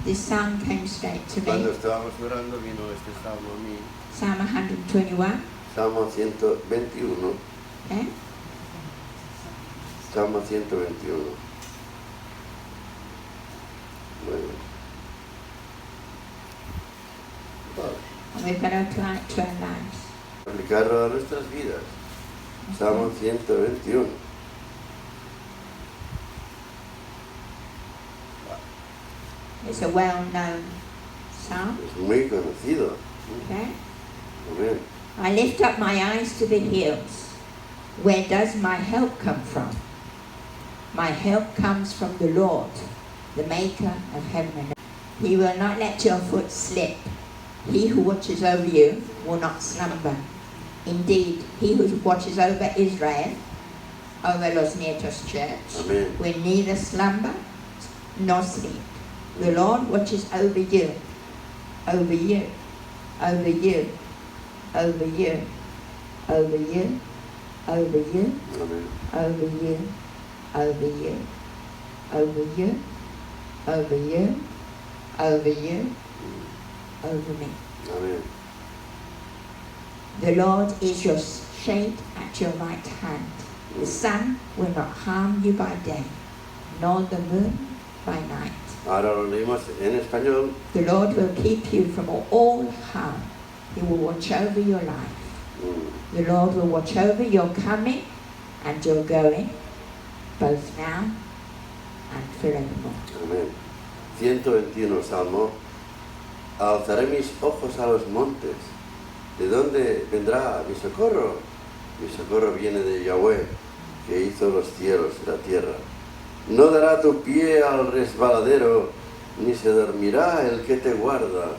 This psalm came straight to Cuando me. estábamos orando vino este salmo a mí, Psalm 121. Salmo 121, Okay? Salmo 121. Bueno. Vale. And we've got to apply it to our lives. Aplicarlo a nuestras vidas. Salmo 121. It's a well-known psalm. Es muy conocido. Okay? Amén. I lift up my eyes to the hills. Where does my help come from? My help comes from the Lord, the maker of heaven and earth. He will not let your foot slip. He who watches over you will not slumber. Indeed, he who watches over Israel, over Los Nietos Church, Amén. will neither slumber nor sleep. The Lord watches over you, over you, over you, over you, over you, over you, Amén. over you, over you, over you, over you, over you, over me. Amén. The Lord is your shade at your right hand. The sun will not harm you by day, nor the moon by night. Ahora lo leímos en español. The Lord will keep you from all harm. He will watch over your life. The Lord will watch over your coming and your going, both now and forevermore. Amén. 121 Salmo. Alzaré mis ojos a los montes. ¿De dónde vendrá mi socorro? Mi socorro viene de Yahweh, que hizo los cielos y la tierra. No dará tu pie al resbaladero, ni se dormirá el que te guarda.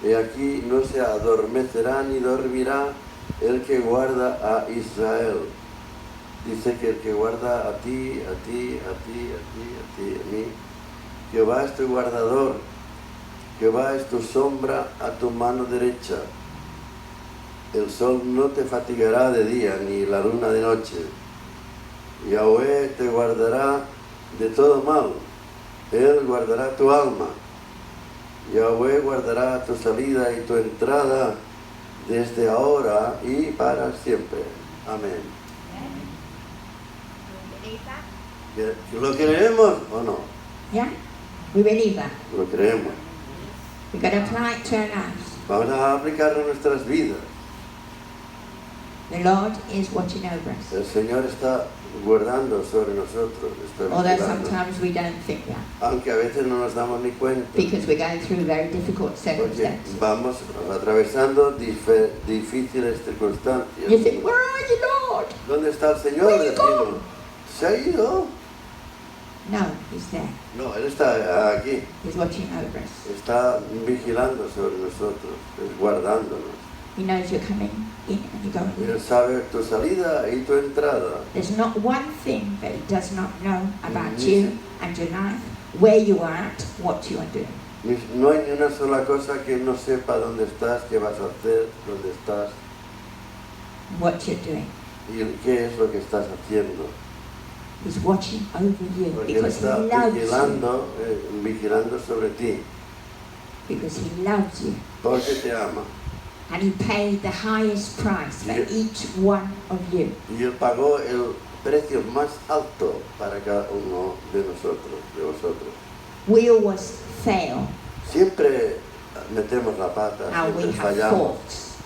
He aquí no se adormecerá ni dormirá el que guarda a Israel. Dice que el que guarda a ti, a ti, a ti, a ti, a ti, a mí. Jehová es tu guardador. Jehová es tu sombra a tu mano derecha. El sol no te fatigará de día, ni la luna de noche. Yahweh te guardará de todo mal. Él guardará tu alma. Yahweh guardará tu salida y tu entrada desde ahora y para siempre. Amén. ¿Lo creemos o no? Yeah? We believe that. Lo creemos. We've got to apply it to our lives. Vamos a aplicarlo a nuestras vidas. The Lord is watching over us. El Señor está guardando sobre nosotros. Está Although vigilando. sometimes we don't think that. Aunque a veces no nos damos ni cuenta. Because we're going through very difficult Porque circumstances. vamos atravesando difíciles circunstancias. You think, where are you, Lord? ¿Dónde está el Señor? Where you Decimos, ¿se ha ido? No, He's there. No, Él está aquí. He's watching over us. Está vigilando sobre nosotros, es guardándonos. He knows you're coming in and you're going Él in. sabe tu salida y tu entrada. There's not one thing that He does not know about you and your life, where you are at, what you are doing. No hay ni una sola cosa que no sepa dónde estás, qué vas a hacer, dónde estás What you're doing. y qué es lo que estás haciendo. He's watching over you Porque Él because He está loves you. vigilando sobre ti, Because He loves you. porque te ama. And He paid the highest price for Yeah. each one of you. Y Él pagó el precio más alto para cada uno de nosotros, de vosotros. We always fail Siempre metemos la pata, and we siempre have fallamos. faults.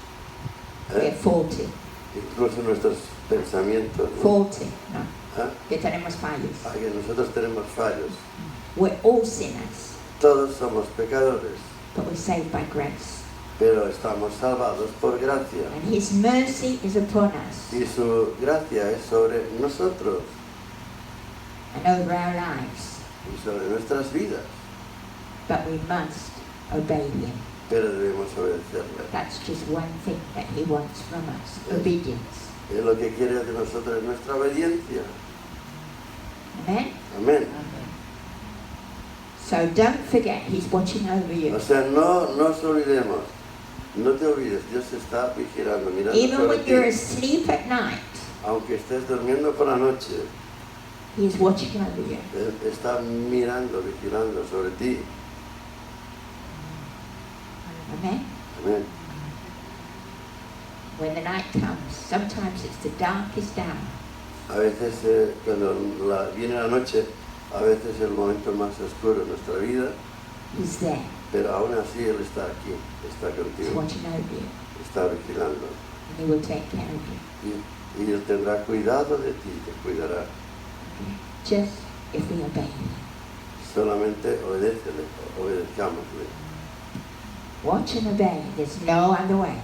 We're ¿eh? faulty. Incluso nuestros pensamientos. ¿no? Faulty. No. ¿Eh? Que tenemos fallos. Ah, que nosotros tenemos fallos. We're all sinners, Todos somos pecadores, but we're saved by grace. pero estamos salvados por gracia. And His mercy is upon us Y su gracia es sobre nosotros and over our lives. y sobre nuestras vidas. But we must obey Him. Pero debemos obedecerle. That's just one thing that He wants from us. Obedience. Es lo que quiere de nosotros, es nuestra obediencia. Amen? Amén. So don't forget, He's watching over you. O sea, no nos olvidemos. No te olvides, Dios está vigilando, mirando Even sobre when you're ti. asleep at night, Aunque estés durmiendo por la noche, He is watching over you. Él está mirando, vigilando sobre ti. Amen. Amén. When the night comes, sometimes it's the darkest hour. A veces, cuando viene la noche, a veces es el momento más oscuro de nuestra vida, He's there. pero aún así Él está aquí, está He's contigo, watching over you. está vigilando. And He will take care of you. Y Él tendrá cuidado de ti, te cuidará. Just if we obey Him. Solamente obedezcámosle. Watch and obey. There's no other way.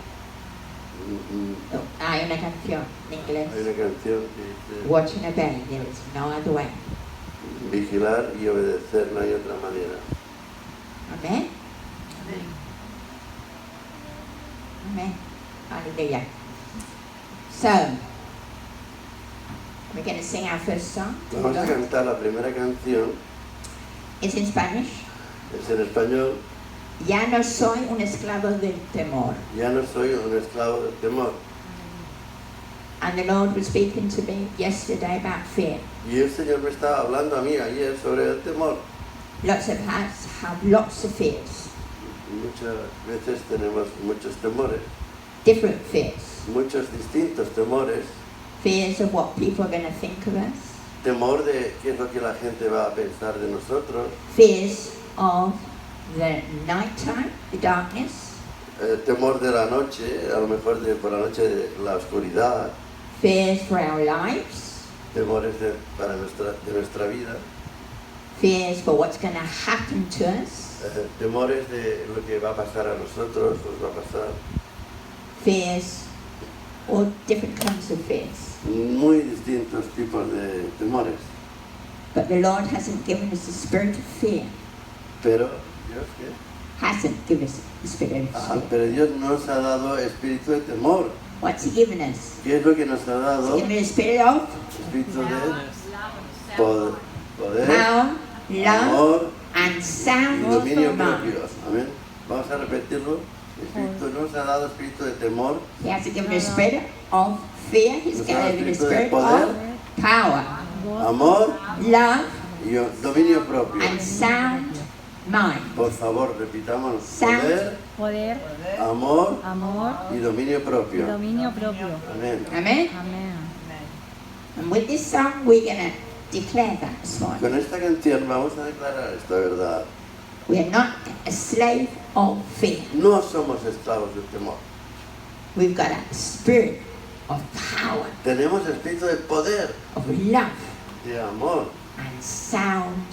Mm, Oh, hay una canción en inglés. Hay una canción que dice, Watch and obey. There is no other way. vigilar y obedecer, no hay otra manera. Amen. Amen. Hallelujah. So, we're going to sing our first song. Vamos a cantar la primera canción, It's in Spanish. es en español. Ya no soy un esclavo del temor. Ya no soy un esclavo del temor. And the Lord was speaking to me yesterday about fear. Y el Señor me estaba hablando a mí ayer sobre el temor. Lots of us have lots of fears, Muchas veces tenemos muchos temores, different fears. muchos distintos temores. Fears of what people are going to think of us. Temor de qué es lo que la gente va a pensar de nosotros. Fears of the nighttime, the darkness. Temor de la noche, a lo mejor por la noche de la oscuridad. Fears for our lives. Temores de nuestra vida. Fears for what's going to happen to us. Temores de lo que va a pasar a nosotros, nos va a pasar. Fears, all different kinds of fears. Muy distintos tipos de temores. But the Lord hasn't given us the spirit of fear. Pero Dios, ¿qué? Hasn't given us the spirit of fear. Pero Dios nos ha dado espíritu de temor. What's He given us? ¿Qué es lo que nos ha dado? He's given us a spirit of Espíritu de poder, power, love, amor and y sound dominio mind. propio. Amén. Vamos a repetirlo. Espíritu nos ha dado espíritu de temor, He hasn't given us a spirit of fear. He's nos ha dado given us a espíritu de spirit poder, of power, amor love, y dominio propio. and sound mind. Por favor, repitamos. Sound. Poder, Poder, amor amor y dominio y propio. dominio propio. Amén. Amen. Amén. And with this song, we're going to declare that this morning. Con esta canción vamos a declarar esta verdad. We are not a slave of fear. No somos esclavos del temor. We've got a spirit of power, Tenemos espíritu de poder, of love, de amor and sound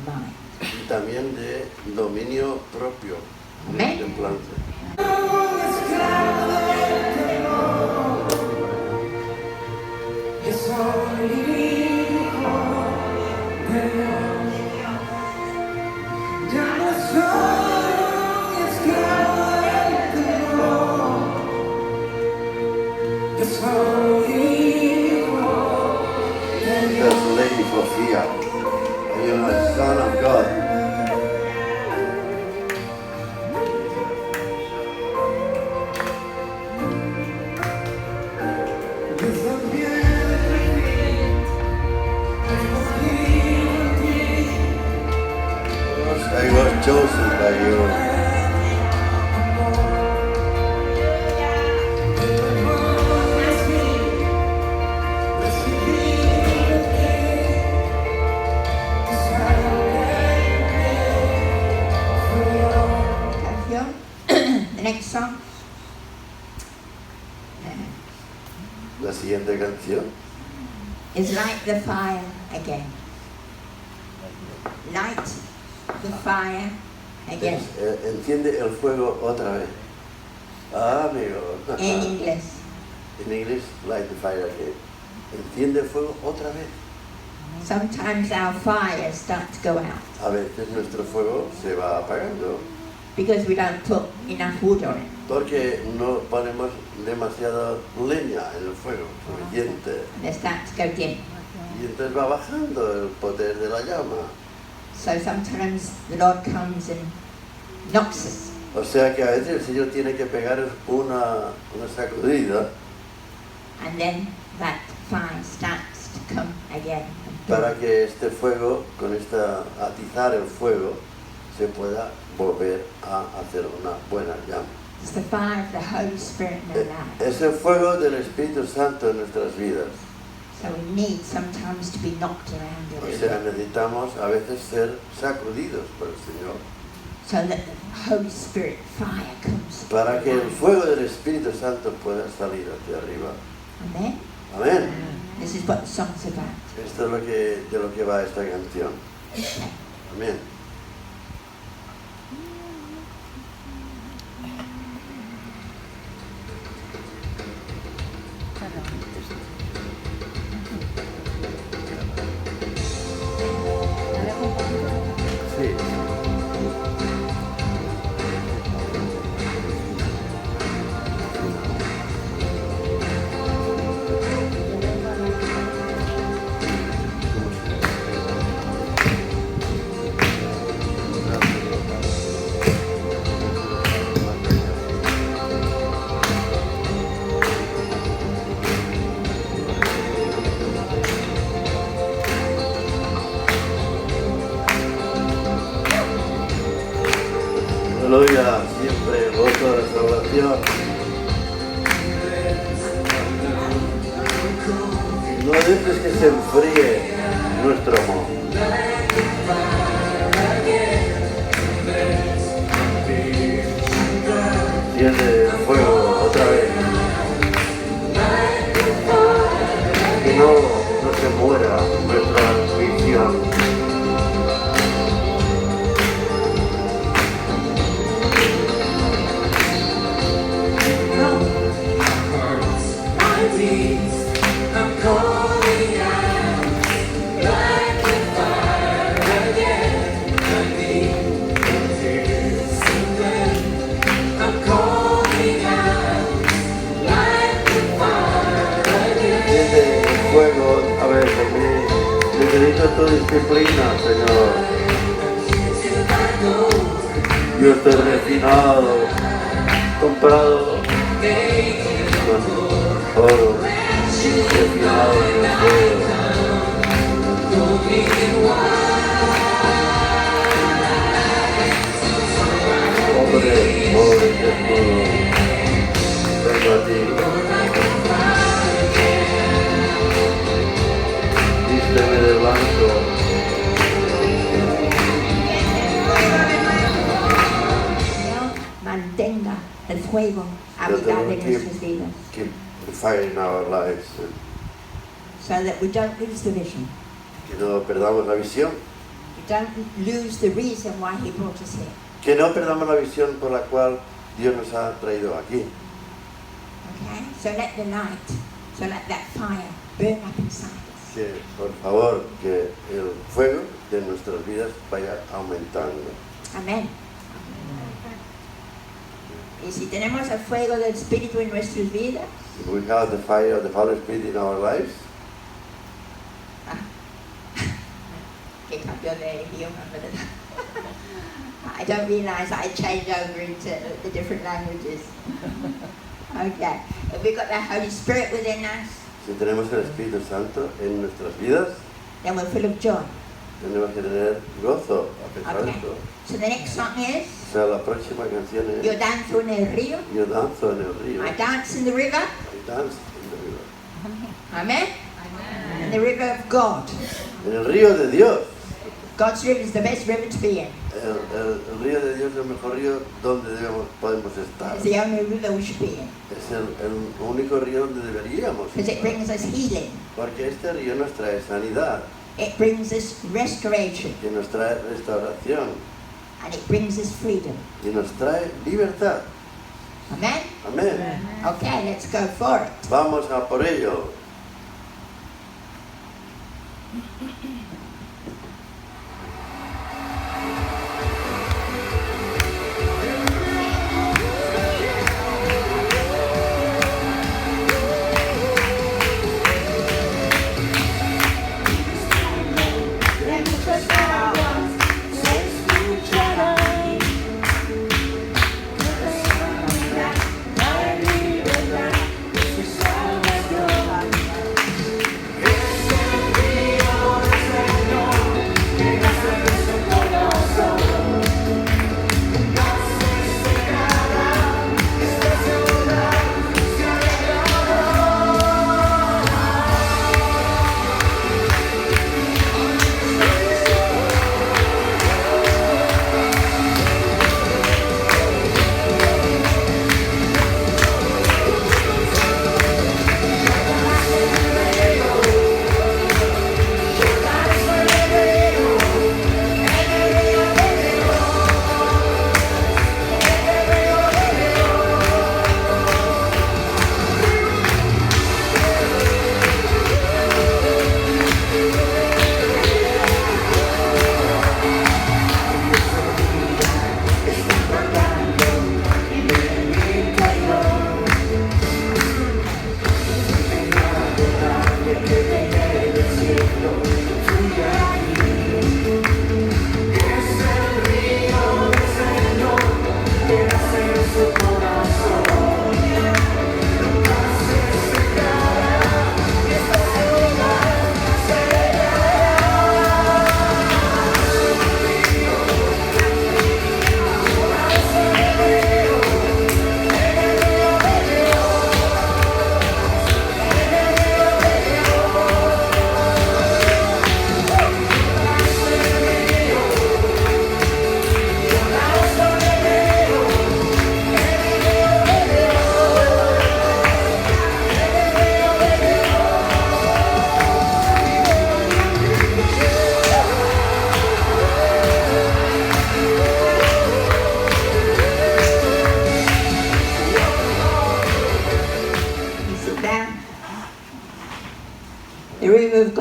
mind. y también de dominio propio, de Amén. templanza. The slave of fear. You know, the Son of God. I was chosen by you. Canción. The next song. La siguiente canción Is light the fire again. Light the fire again. es enciende el fuego otra vez. Ah, amigo. En inglés. En inglés, light the fire again. Enciende el fuego otra vez. Sometimes our fires start to go out A veces nuestro fuego se va apagando because we don't put enough wood on it. porque no ponemos demasiada leña en el fuego, suficiente. And they start to go dim. Y entonces va bajando el poder de la llama. So sometimes the Lord comes and knocks us. O sea que a veces el Señor tiene que pegar una sacudida And then that fire starts to come again and para que este fuego, con esta atizar el fuego, se pueda volver a hacer una buena llama. It's the fire of the Holy Spirit in our lives. Es el fuego del Espíritu Santo en nuestras vidas. So we need sometimes to be knocked around a O little sea, bit, necesitamos a veces ser sacudidos por el Señor, so that the Holy Spirit fire comes. para que el fuego del Espíritu Santo pueda salir hacia arriba. Amen. Amén. This is what the song's about. Esto es de lo que va esta canción. Amén. Sí. Aleluya, siempre gozo de la salvación. No dejes que se enfríe nuestro amor. Enciende el fuego otra vez. Que no se muera nuestra visión. Fuego, a ver, necesito tu disciplina, Señor. Yo estoy refinado, comprado con oro, refinado en el fuego. Pobre, desnudo, vengo a ti. Vísteme de blanco. Señor, mantenga el fuego habitable en nuestras vidas, Keep the fire in our lives. so that we don't lose the vision. Que no perdamos la visión. We don't lose the reason why He brought us here. Que no perdamos la visión por la cual Dios nos ha traído aquí. Okay? So let that fire burn up inside us. Que por favor que el fuego de nuestras vidas vaya aumentando. Amén. Y si tenemos el fuego del Espíritu en nuestras vidas, If we have the fire of the Holy Spirit in our lives, que cambió de idioma, ¿verdad? I don't realize I change over into the different languages. Okay. If we've got the Holy Spirit within us, si tenemos el Espíritu Santo en nuestras vidas, then we're full of joy. tenemos que tener gozo a pesar de Okay. todo. So the next song is, O sea, la próxima canción Yo es danzo en el río. Yo danzo en el río. I dance in the river. I dance in the river. Amen. In the river of God. En el río de Dios. God's river is the best river to be in. El río de Dios es el mejor río donde podemos estar. It's the only river we should be in. Es el único río donde deberíamos Because it estar. brings us healing. Porque este río nos trae sanidad, It brings us restoration. que nos trae restauración And it brings us freedom. y nos trae libertad. Amen. Amén. Okay, let's go for it. Vamos a por ello.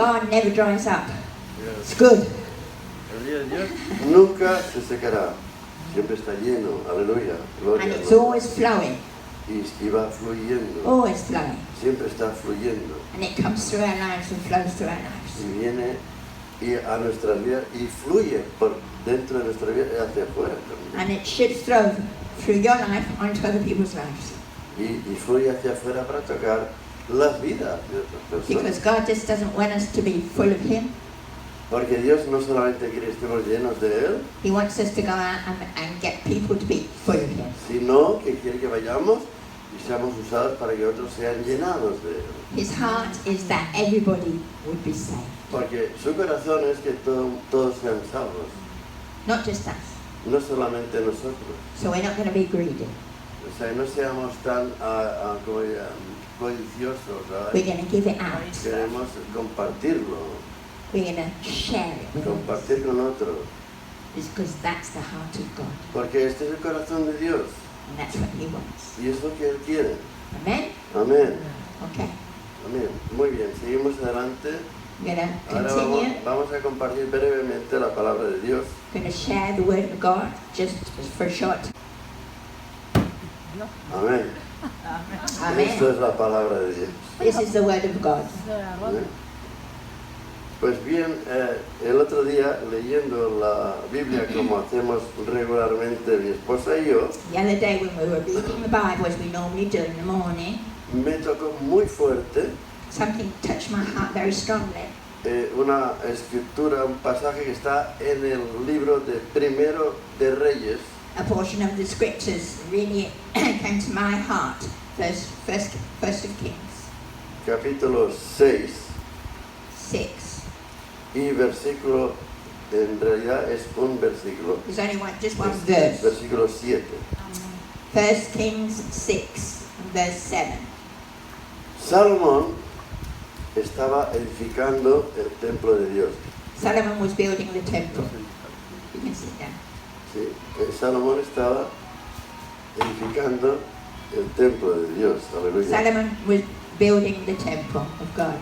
God never dries up. It's good. El día de Dios nunca se secará. Siempre está lleno. Aleluya. Gloria And a it's Dios. always flowing. Y va fluyendo. Always flowing. Siempre está fluyendo. And it comes through our lives and flows through our lives. Y viene a nuestras vidas y fluye por dentro de nuestra vida y hacia afuera también. And it should flow through your life onto other people's lives. Y fluye hacia afuera para tocar las vidas de otras personas. Because God just doesn't want us to be full of Him. Porque Dios no solamente quiere que estemos llenos de Él, He wants us to go out and get people to be full of Him. sino que quiere que vayamos y seamos usados para que otros sean llenados de Él. His heart is that everybody would be saved. Porque su corazón es que todos sean salvos, Not just us. no solamente nosotros. So we're not going to be greedy. O sea, no seamos tan como codiciosos, ¿verdad? We're going to give it out. Queremos compartirlo, We're going to share it with others. compartir con otros. Because that's the heart of God. Porque este es el corazón de Dios And that's what He wants. y es lo que Él quiere. Amen? Amén. Okay. Amén. Muy bien, seguimos adelante. We're going to Ahora continue. vamos a compartir brevemente la palabra de Dios. We're going to share the Word of God just for short. Amén. Amen. Esto es la palabra de Dios. This is the Word of God. Amén. Pues bien, el otro día leyendo la Biblia como hacemos regularmente mi esposa y yo, The other day when we were reading the Bible, as we normally do in the morning, me tocó muy fuerte something touched my heart very strongly. una escritura, un pasaje que está en el libro de Primero de Reyes, A portion of the scriptures really came to my heart. First of Kings capítulo 6 6. y versículo, en realidad es un versículo, There's only just one es verse. versículo 7. First Kings 6, verse 7. Salomón estaba edificando el templo de Dios. Solomon was building the temple. You can sit down. Sí, Salomón estaba edificando el templo de Dios. Aleluya. Solomon was building the temple of God.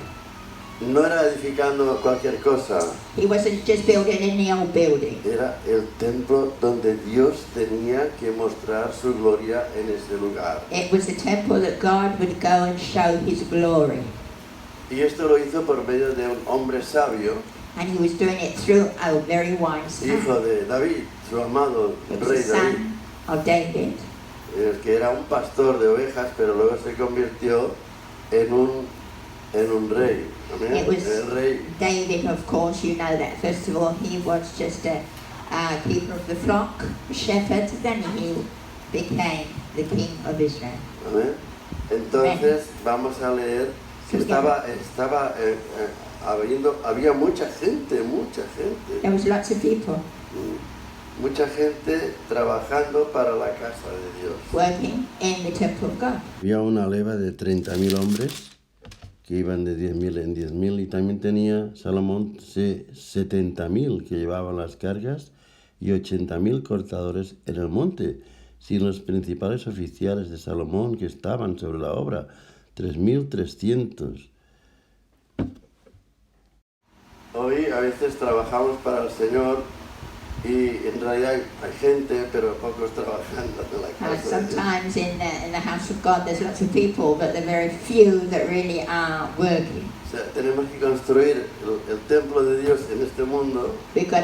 No era edificando cualquier cosa, He wasn't just building any old building. era el templo donde Dios tenía que mostrar su gloria en ese lugar. It was a temple that God would go and show His glory. Y esto lo hizo por medio de un hombre sabio, And He was doing it through a very wise hijo man. de David, su amado It was rey the David, son of David. que era un pastor de ovejas, pero luego se convirtió en un rey. Amén. It was El rey. David, of course, you know that. First of all, he was just a keeper of the flock, a shepherd. Then he became the king of Israel. Amén. Entonces vamos a leer que había mucha gente. There was lots of people Mucha gente trabajando para la casa de Dios. working in the temple of God. Había una leva de 30.000 hombres que iban de 10.000 en 10.000 y también tenía Salomón 70.000 que llevaban las cargas y 80.000 cortadores en el monte, sin los principales oficiales de Salomón que estaban sobre la obra, 3.300. Hoy a veces trabajamos para el Señor y en realidad hay gente, pero pocos trabajando en la casa de Dios. Sometimes in the house of God there's lots of people, but there are very few that really are working. O sea, tenemos que construir el templo de Dios en este mundo. We've got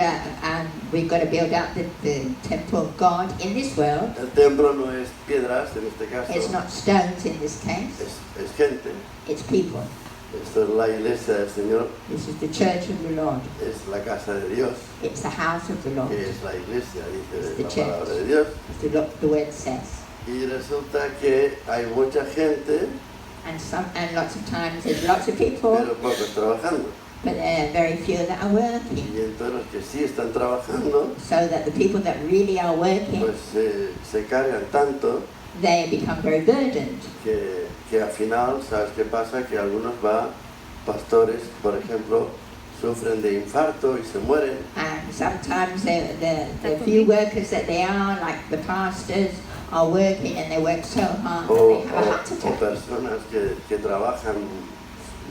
to build up the temple of God in this world. El templo no es piedras en este caso, It's not stones in this case. es gente. It's people. Esto es la iglesia del Señor, This is the church of the Lord. es la casa de Dios, It's the house of the Lord. que es la iglesia, It's dice the la church. palabra de Dios. That's the word says. Y resulta que hay mucha gente, And lots of times there's lots of people, pero pocos trabajando. but there are very few that are working. Y entonces los que sí están trabajando, So that the people that really are working, pues se cargan tanto they become very burdened. que al final, ¿sabes qué pasa? Que algunos pastores, por ejemplo, sufren de infarto y se mueren. And sometimes the few workers that they are, like the pastors, are working and they work so hard that O they have a heart personas que trabajan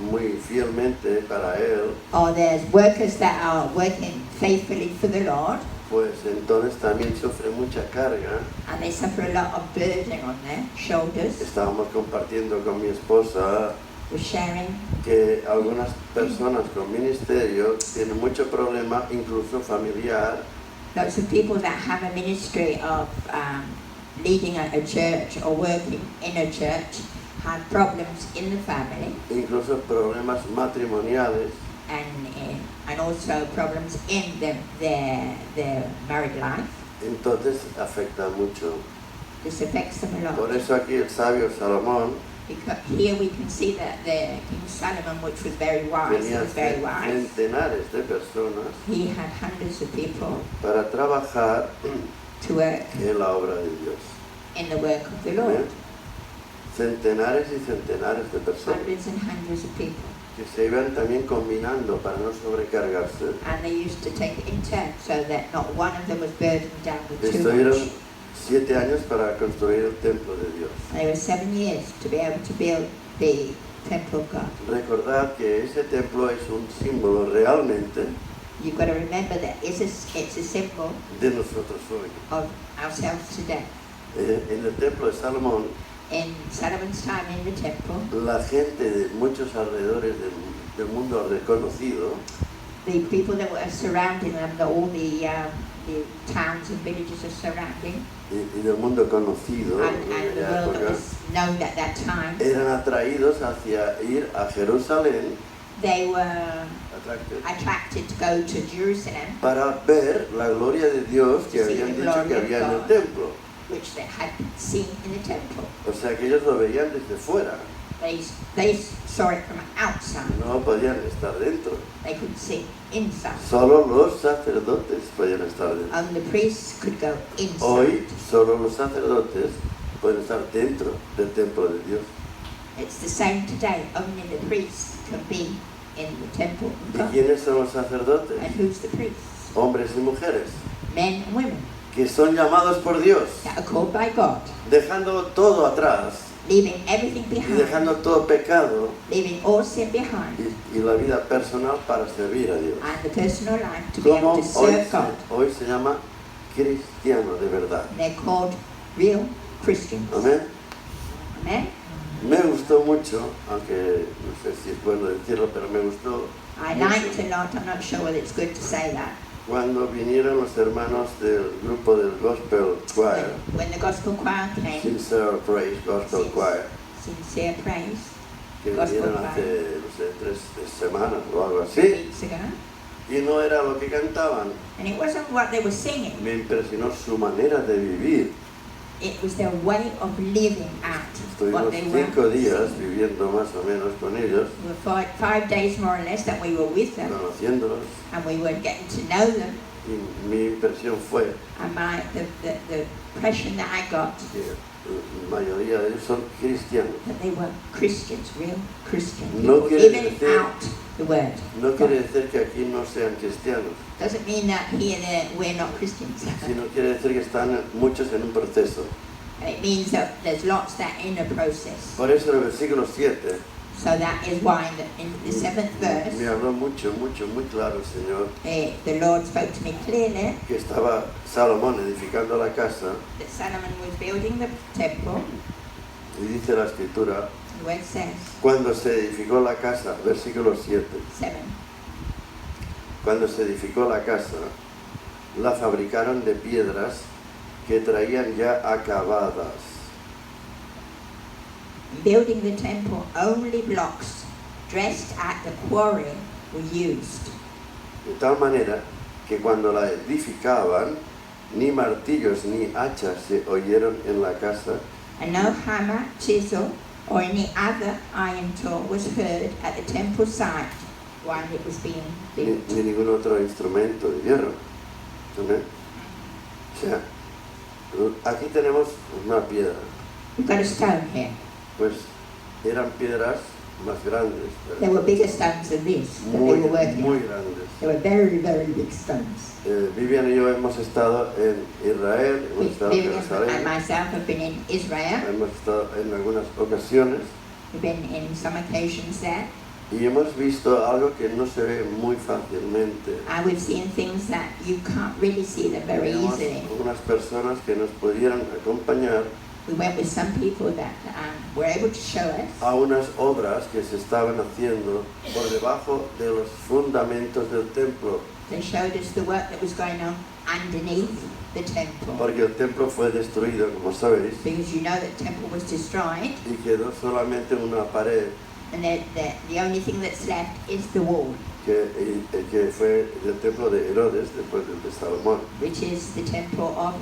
muy fielmente para Él, or there's workers that are working faithfully for the Lord, pues entonces también sufre mucha carga. and they suffer a lot of burden on their shoulders. Estábamos compartiendo con mi esposa We're sharing que algunas personas con ministerio tienen mucho problema, incluso familiar, lots of people that have a ministry of leading a church or working in a church have problems in the family incluso problemas matrimoniales, and also problems in their married life. entonces afecta mucho. This affects them a lot. Por eso aquí el sabio Salomón Because here we can see that the King Solomon, which was very wise, tenía was very wise. centenares de personas He had hundreds of people para trabajar to work en la obra de Dios. in the work of the Lord. Centenares y centenares de personas Hundreds and hundreds of people. que se iban también combinando para no sobrecargarse. And they used to take it in turn so that not one of them was burdened down with too Estuvieron much. 7 años para construir el templo de Dios. They were 7 years to be able to build the temple of God. Recordad que ese templo es un símbolo realmente You've got to remember that it's a symbol de nosotros hoy. of ourselves today. En el templo de Salomón, In Solomon's time in the temple, la gente de muchos alrededores del mundo reconocido the people that were surrounding them, all the towns and villages are surrounding, y del mundo conocido and en the aquella world that época, was known at that time, eran atraídos hacia ir a Jerusalén they were attracted, attracted to go to Jerusalem, para ver la gloria de Dios que To see habían the dicho glory que of había en el God. templo. which they had seen in the temple. O sea que ellos lo veían desde fuera, They saw it from outside. no podían estar dentro. They couldn't see inside. Solo los sacerdotes podían estar dentro. Only the priests could go inside. Hoy solo los sacerdotes pueden estar dentro del templo de Dios. It's the same today. Only the priests can be in the temple of ¿Y God. quiénes son los sacerdotes? And who's the priests? Hombres y mujeres Men and women que son llamados por Dios, that are called by God, dejando todo atrás leaving everything y behind, dejando todo pecado leaving all sin behind, y la vida personal para servir a Dios. and the personal life to be Como able to serve God. hoy se llama cristiano de verdad. They're called real Christians. Amén. Amen? Me gustó mucho, aunque no sé si es bueno decirlo, pero me gustó I mucho liked a lot. I'm not sure whether it's good to say that. cuando vinieron los hermanos del grupo del Gospel Choir, When the gospel choir came, Sincere Praise Gospel Choir, sincere praise, que Gospel vinieron Choir. hace, no sé, 3 semanas o algo 3 así, weeks ago, y no era lo que cantaban. and it wasn't what they were singing. Me impresionó su manera de vivir. It was their way of living out what Estuvimos they were 5 días singing. viviendo más o menos con ellos, We were 5 days more or less that we were with them, conociéndolos, and we were getting to know them. y mi impresión fue And the impression that I got, que la mayoría de ellos son cristianos. that they were Christians, real Christian No people, quiere living decir- out the word. No quiere decir que aquí no sean cristianos, Doesn't mean that here we're not Christians. sino quiere decir que están muchos en un proceso. It means that there's lots that are in a process. Por eso en el versículo 7 So that is why in the 7th me verse, habló mucho, muy claro el Señor, the Lord spoke to me clearly que estaba Salomón edificando la casa, that Solomon was building the temple. y dice la escritura, The word says, cuando se edificó la casa, versículo 7, 7, cuando se edificó la casa, la fabricaron de piedras que traían ya acabadas. building the temple, only blocks dressed at the quarry were used. De tal manera que cuando la edificaban, ni martillos ni hachas se oyeron en la casa, And no hammer, chisel, or any other iron tool was heard at the temple site while it was being ni built. ningún otro instrumento de hierro. ¿Amén? O sea, aquí tenemos una piedra, We've got a stone here. pues eran piedras más grandes, There were bigger stones than this that they were working muy on. grandes. They were very, very big stones. Vivian y yo hemos estado en Israel, hemos estado en Vivian and Jerusalén, myself have been in Israel. hemos estado en algunas ocasiones, We've been in some occasions there. Y hemos visto algo que no se ve muy fácilmente. And we've seen things that you can't really see them very Teníamos easily. unas personas que nos pudieran acompañar We went with some people that were able to show us a unas obras que se estaban haciendo por debajo de los fundamentos del templo, They showed us the work that was going on underneath the temple. porque el templo fue destruido, como sabéis, Because you know that the temple was destroyed, y quedó solamente una pared and the only thing that's left is the wall, que fue del templo de Herodes después del de Salomón. which is the temple of,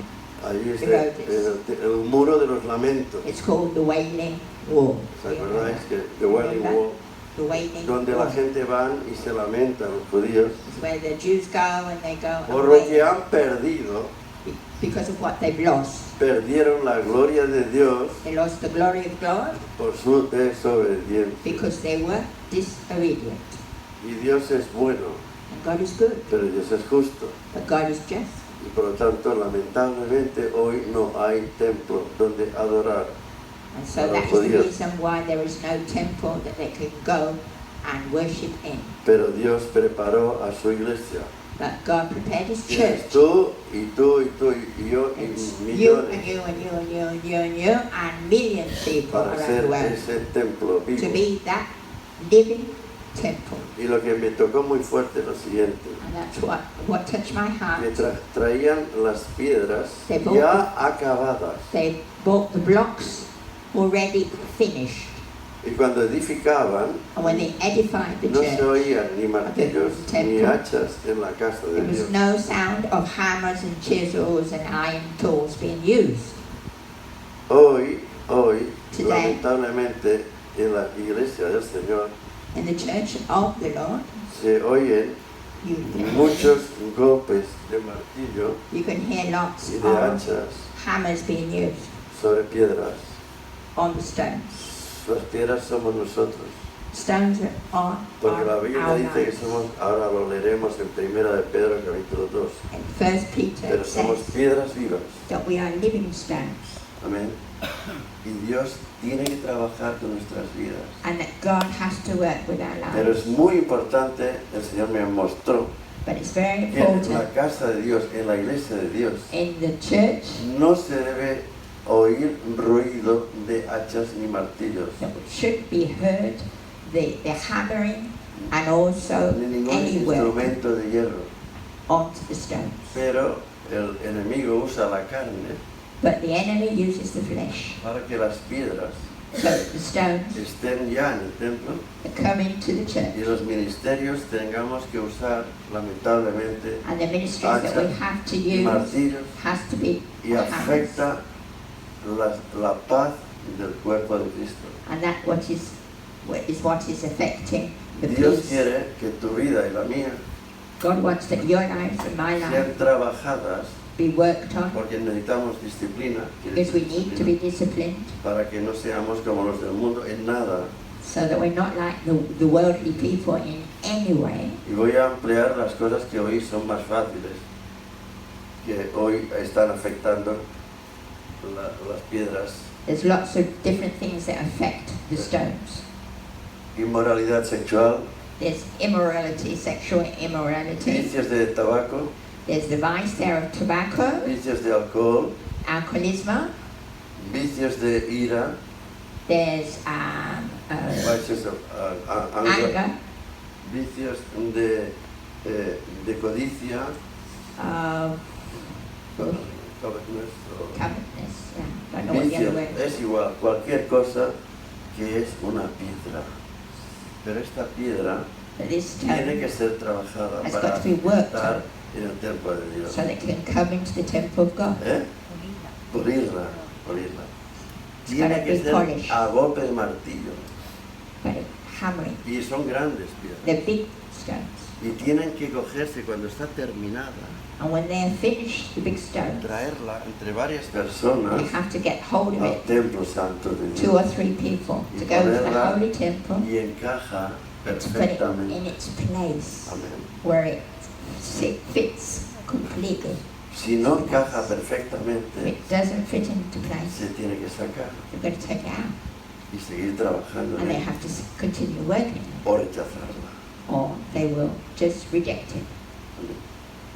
Ahí está Herodes. el muro de los lamentos. it's called the Wailing Wall. ¿Os acordáis que The Wailing Wall? The Wailing Donde Wall. la gente van y se lamenta, los judíos, It's where the Jews go and they go por and lo que wail han perdido. because of what they've lost. Perdieron la gloria de Dios They lost the glory of God por su desobediencia. because they were disobedient. Y Dios es bueno, And God is good, pero Dios es justo. but God is just. Y por lo tanto, lamentablemente, hoy no hay templo donde adorar. And so Para that is los the judíos. reason why there is no temple that they can go and worship in. Pero Dios preparó a su iglesia. But God prepared His Tienes church. tú, y tú, y tú, y yo, y It's you and millones you and you and you and you and you and millions of people para around ser the world ese templo to vivo. be that living temple. Y lo que me tocó muy fuerte es lo siguiente. And that's what touched my heart. Que traían las piedras They bought ya acabadas. They bought the blocks already finished. Y cuando edificaban, And when they edified the no se church, oían ni martillos ni temple. hachas en la casa de there was Dios. no sound of hammers and chisels and iron tools being used. Hoy, Today. lamentablemente, en la iglesia del Señor In the church of the Lord, se oyen you muchos golpes de martillo can hear lots y de of hachas hammers being used sobre piedras. on the stones. Las piedras somos nosotros. Stones are Porque la Biblia our dice que lives. somos, ahora lo leeremos en Primera de Pedro capítulo 2, And First Peter pero somos says piedras vivas. that we are living stones, Amén. Y Dios tiene que trabajar con nuestras vidas. and that God has to work with our Pero lives. es muy importante, el Señor me mostró, But it's very que en la important casa de Dios, en la iglesia de Dios, in the church no se debe oír ruido de hachas ni martillos, that should be heard the hammering and also ni ningún any work instrumento de hierro. onto the stones. Pero el enemigo usa la carne But the enemy uses the flesh, para que las piedras so that the stones estén ya en el templo that come into the y church los ministerios tengamos que usar, lamentablemente, and the ministries that we have to y use martillos, has to be y hammers. afecta la paz del cuerpo de Cristo. And that what is affecting the Dios peace. quiere que tu vida y la mía God wants that your life and my life sean trabajadas, be worked on porque necesitamos disciplina, because we need to be disciplined para que no seamos como los del mundo en nada. so that we're not like the worldly people in any way. Y voy a ampliar las cosas que hoy son más fáciles, que hoy están afectando las piedras. There's lots of different things that affect the stones. Inmoralidad sexual, There's immorality, sexual immorality. vicios de tabaco, There's the vice there of tobacco, vicios de alcohol, alcoholism. vicios de ira, There's vices of anger, anger, vicios de codicia, covetousness, o covetousness. Yeah, don't know what the other vicios, word. es igual, cualquier cosa que es una piedra. Pero esta piedra But this tiene stone que ser trabajada has para got to be worked estar en el templo de Dios. so that it can come into the temple of God. ¿Eh? Pulirla. Tiene gotta que be ser polished. a golpe de martillo. But hammering, Y son grandes piedras. the big stones. Y tienen que cogerse cuando está terminada, And when they're finished, the big stones, traerla entre varias you personas have to get hold of al it, templo santo de 2 or Dios. 3 people, Y to go to the ponerla holy temple, y encaja to put it in perfectamente. its place, Amén. where it fits completely. Si no encaja If perfectamente, it doesn't fit into place, se tiene que sacar. you've got to take it out. y seguir trabajando en and they ella, have to continue working, o rechazarla. or they will just reject it.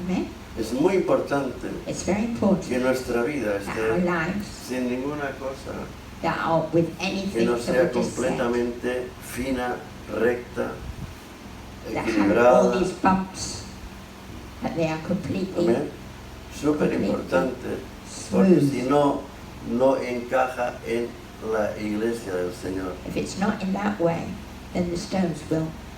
Amen? Es muy importante It's very que important nuestra vida that our esté lives sin ninguna cosa that are with que anything no that sea we just said, completamente fina, recta, that have all equilibrada. these bumps, that they are completely Amén. Súper importante, porque si smooth. no, no encaja en la iglesia del Señor. If it's not in that way, then the stones Y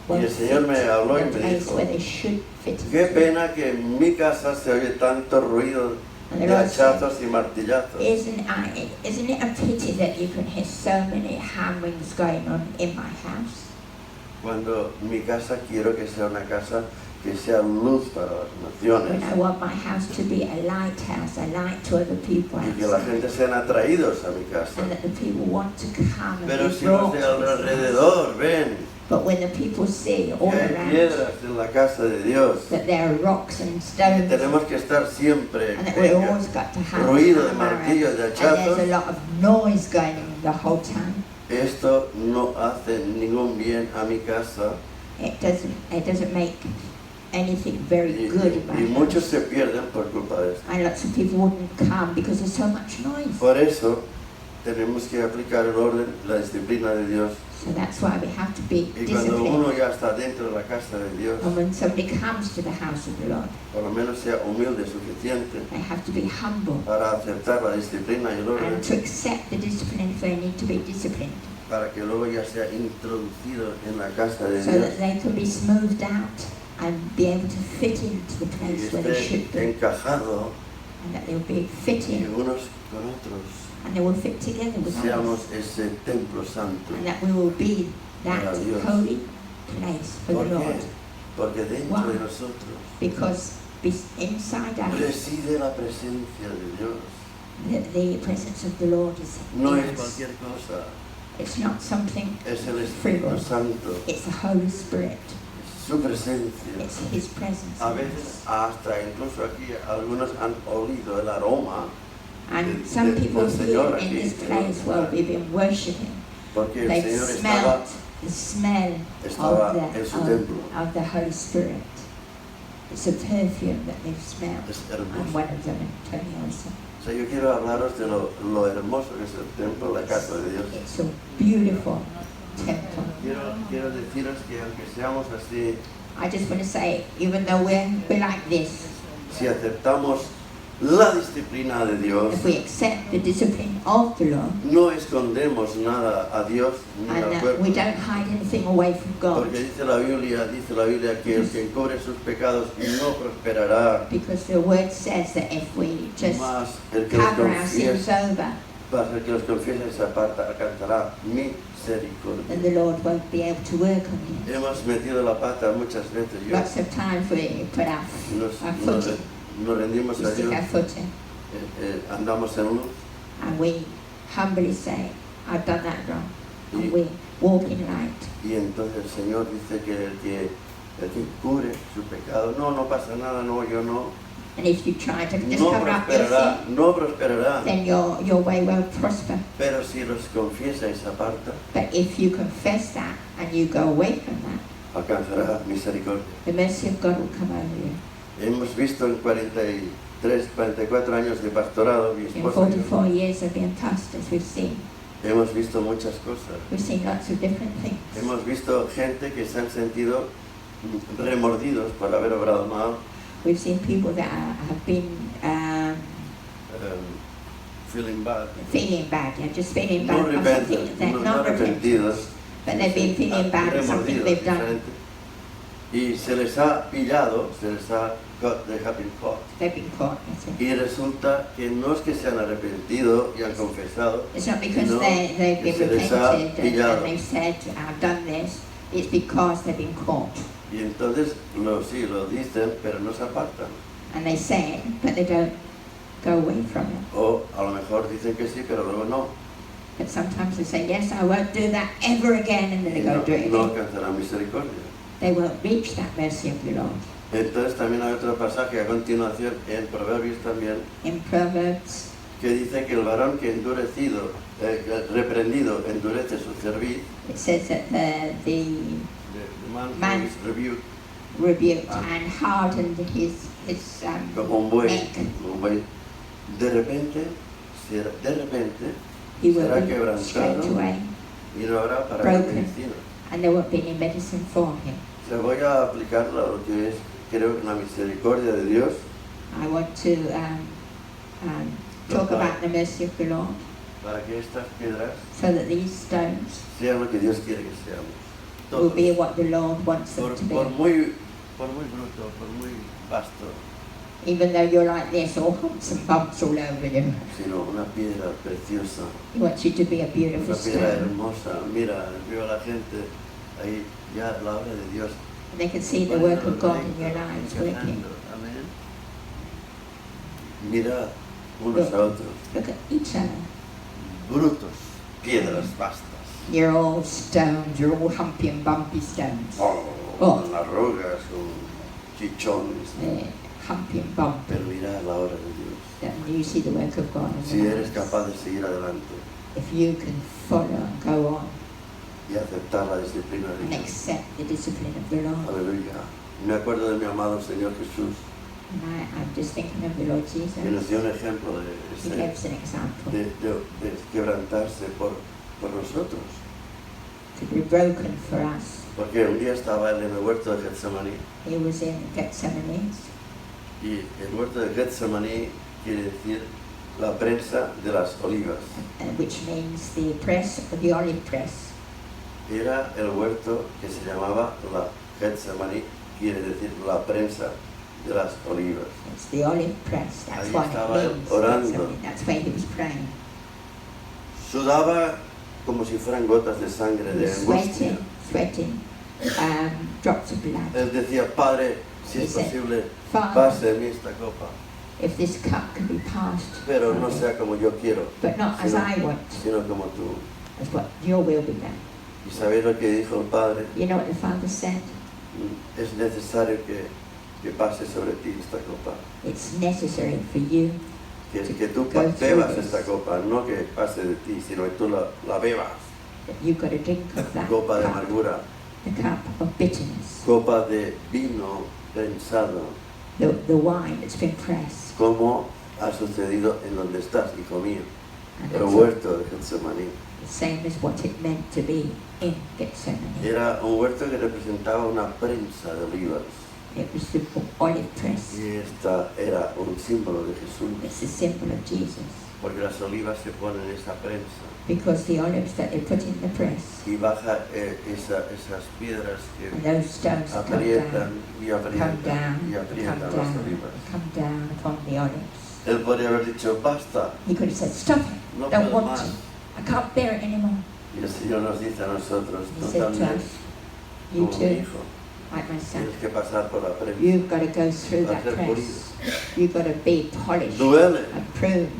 won't el Señor me fit habló y in the me place dijo, where they should fit. qué into. pena que en mi casa se oye tanto ruido And the de Lord said, hachazos y martillazos. isn't it a pity that you can hear so many hammerings going on in my house? Cuando mi casa quiero que sea una casa que sea luz para las When naciones I want my house to be a lighthouse, a light to other people y que la outside, gente sean atraídos a mi casa. and that the people want to come and Pero be si los brought de to this house. alrededor ven But when the people see all que hay around piedras en la casa de Dios, that there are rocks and y stones, tenemos que estar siempre and that we en always got to have ruido de a hammer, martillos, de and there's a hachazos, lot of noise going on the whole time, esto no hace ningún bien a mi casa it doesn't make anything very good in my y muchos house. se pierden por culpa de esto. And lots of people wouldn't come because there's so much noise. Por eso tenemos que aplicar el orden, la disciplina de Dios. So that's why we have to be Y cuando uno disciplined. ya está dentro de la casa de Dios, And when somebody comes to the house of the Lord, por lo menos sea humilde suficiente they have to be humble para aceptar la disciplina y el orden, and to accept the discipline if they need to be disciplined, para que luego ya sea introducido en la casa de so Dios that they can be smoothed out and be able to fit into the y place where they esté should be, encajado and that they'll be y fitting, unos con otros and they will fit together with seamos others, ese templo santo. and that we will be that Para Dios. holy place for ¿Por the qué? Lord, Porque dentro Wow. de nosotros because inside us, reside la presencia de Dios. the presence of the Lord is No in es us. cualquier cosa, It's not something, es el Espíritu Frivolous. Santo, it's the Holy Spirit, es su presencia. it's His presence A in veces us. hasta incluso aquí algunos han olido el aroma, And some del people Señor here in aquí, this en place el where lugar. we've been worshipping, porque el they've Señor smelled the smell estaba of en su templo. the Holy Spirit. It's a perfume that they've smelled. Es And hermoso. one of them, Tony also. O sea, yo quiero hablaros de lo hermoso que es el templo, la casa de Dios. It's a beautiful temple. Quiero deciros que aunque seamos así, I just want to say, even though we're like this, si aceptamos la disciplina de Dios, if we accept the discipline of the Lord, no escondemos nada a Dios ni al and cuerpo. we don't hide anything away from God, Porque dice la Biblia que el que encubre sus pecados no prosperará, because the word says that if we just más el que los cover our sins confiesa, over, más el que los confiesa y se aparta alcanzará misericordia. then the Lord won't be able to work on you. Hemos metido la pata muchas veces, Lots of times we put our foot in, nos rendimos we a stick Dios, our foot in, andamos en luz and we humbly say, I've done that wrong, and we walk in light. y entonces el Señor dice que el que cubre su pecado, no pasa nada, no, yo no, And if you try to just no cover up your prosperará, sin, no prosperará. then your way won't prosper. Pero si los confiesa y se aparta, But if you confess that and you go away from that, alcanzará misericordia. the mercy of God will come over you. Hemos visto en 43, 44 años de pastorado, mi In esposa y yo, 44 years of being pastors, we've seen visto muchas cosas. lots of different things. Hemos visto gente que se han sentido remordidos por haber obrado mal, We've seen people that have been feeling bad, feeling bad, just feeling no bad for something arrepentidos, that no not repented, arrepentidos, but they've been feeling bad for something remordidos, they've done. diferente. Y se les ha pillado, they have been caught. They've been caught. That's it. Y resulta que no es que se han arrepentido y han confesado, It's not because No, they've been que se les ha repented pillado. and they've said, I've done this. It's because they've been caught. y entonces sí, lo dicen, pero no se apartan. And they say it, but they don't go away from it. O a lo mejor dicen que sí, pero luego no. But sometimes they say, yes, I won't do that ever again, and then they Y go do it no again. alcanzarán misericordia. They won't reach that mercy of the Lord. Entonces también hay otro pasaje a continuación en Proverbios también, In Proverbs, que dice que el varón que reprendido, endurece su cerviz. It says that the The man who is rebuked, rebuked and hardened his como un buey, neck. de repente He will será be quebrantado straight away, y no habrá para broken. medicina. and there won't be any medicine for him. Se voy a aplicar lo que es, creo, la misericordia de Dios. I want to talk about the mercy of the Lord, Para que estas piedras so that these stones sean lo que Dios quiere que seamos. will Todos. be what the Lord wants them to Por be. muy bruto, por muy vasto, Even though you're like this, all humps and bumps all over you, sino una piedra preciosa, He wants you to be a beautiful una piedra stone. hermosa. Mira, veo a la gente ahí, ya la obra de Dios. And they can see the work of God in your lives working. Encajando. Amén. Mira unos a otros, Look at each other. brutos, piedras vastas. You're all stones, you're all humpy and bumpy stones. Con arrugas, con chichones. Humpy and bumpy. Pero mira la obra de Dios. And you see the work of God in Si your eres lives. capaz de seguir adelante If you can follow and go on y aceptar la disciplina de and Dios. accept the discipline of the Lord. Aleluya. Me acuerdo de mi amado Señor Jesús, And I'm just thinking of the Lord Jesus. que nos dio un ejemplo He gave us an example. de quebrantarse por nosotros. To be broken for us. Porque un día estaba él en el huerto de Getsemaní, He was in Gethsemane, y el huerto de Getsemaní quiere decir la prensa de las olivas. which means the press, the olive press. Era el huerto que se llamaba la Getsemaní, quiere decir la prensa de las olivas. It's the olive press. That's Ahí what estaba it él means. orando. That's where he was praying. Sudaba como si fueran gotas de sangre He de was angustia. sweating, drops of blood. Él decía, Padre, si es He said, posible, Father, pase de mí esta copa, if this cup can be passed, pero no sea como yo quiero, but not as I want, sino como tú. as what your will be done. ¿Y sabéis lo que dijo el Padre? You know what the Father said? Es necesario que pase sobre ti esta copa. It's necessary for you Que tú Go through bebas this. esta copa, no que pase de ti, sino que tú la bebas. that you've got to drink of that Copa de cup, amargura, the cup of bitterness, copa de vino prensado, the wine that's been pressed. como ha sucedido en donde estás, hijo mío, And el that's huerto de Getsemaní. the same as what it meant to be in Gethsemane. Era un huerto que representaba una prensa de olivas, It was the olive press. y esta era un símbolo de Jesús, It's the symbol of Jesus. porque las olivas se ponen en esa prensa Because the olives that they put in the press, y baja esas piedras and que those stones that come aprietan down, y come aprietan down, y come aprietan las down, olivas. come down upon the olives. Él podría haber dicho, basta, He could have said, stop it, no don't puedo want más. to. I can't bear it anymore. Y el Señor nos dice a nosotros, He tú said to también, us, you como mi too, hijo, like my son, tienes que pasar por la prensa. you've got to go through that Hacer press. You've got to be polished Duele. and pruned.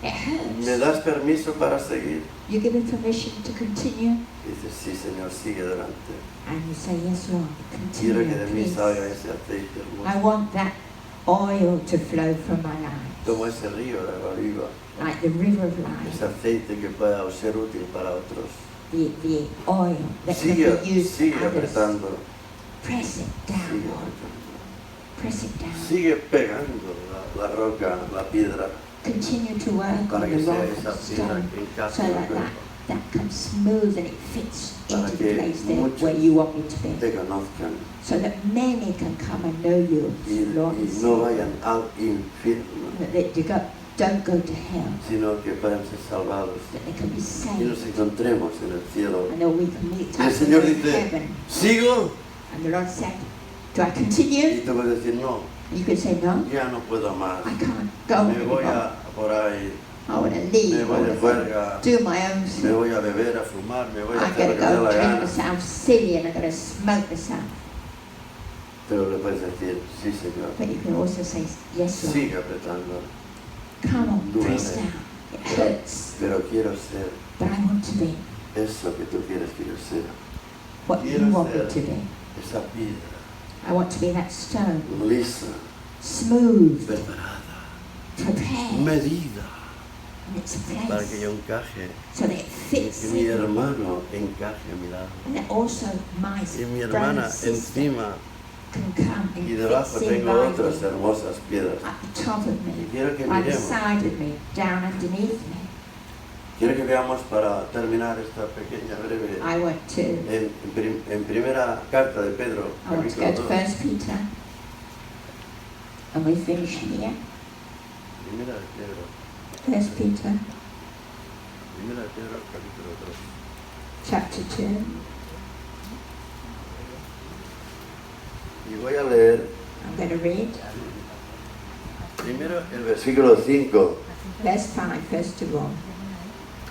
It ¿Me hurts. das permiso para seguir? You give me permission to continue, Y dice, sí, Señor, sigue adelante. and you say, yes, Lord, Quiero continue, que de mí please. salga ese aceite I hermoso, want that oil to flow from my life, como ese río de la oliva, like the river of ese life, aceite que pueda ser útil para otros. the oil that can Sigue, be used sigue for others. apretando, Press it down, sigue Lord. apretando. Press it down. Sigue pegando la roca, la piedra, Continue to work para on que the sea rock esa and piedra stone que encaje so en el that cuerpo, that comes smooth and it fits Para into que the place there muchos where you want me to be. te conozcan So that many can come and know you, y Lord, and no Savior. vayan al infierno, That they don't go to hell, sino que puedan ser salvados that they can be y nos saved, encontremos en el cielo. and that we can meet Y el up Señor in dice, heaven. ¿sigo? And the Lord said, do I Y continue? tú puedes decir, no, You could say, no, ya no puedo más. I can't go Me voy anymore. por ahí, I want to me leave. I voy de want juerga, to do my own me thing. voy a beber, a fumar, me voy a I'm hacer lo going que to me dé go la drink gana. myself silly and I'm going to smoke myself. Pero le puedes decir, sí, Señor, But you can also say, yes, Lord. sigue apretando, Come on, Duele. press down. It hurts, pero quiero ser but I want to be eso que tú quieres que yo sea. what you Quiero want me ser to be. esa piedra, I want to be that stone, lisa, smooth, preparada, prepared, medida, in its para que place, yo encaje, so that it fits que mi in, hermano encaje a mi lado. and that also my Y mi brother hermana and sister encima, can come and y debajo fits in tengo by otras me, hermosas piedras. at the top of Y me, quiero que by the miremos, side of me, down underneath me. quiero que veamos para terminar esta pequeña breve I want to en primera carta de Pedro, I want to capítulo go to 2. 1 Peter, and we finish here. Primera de Pedro, 1 Peter, primera de Pedro, capítulo 2. chapter 2. Y voy a leer I'm going to read primero el versículo 5, verse 5 first of all.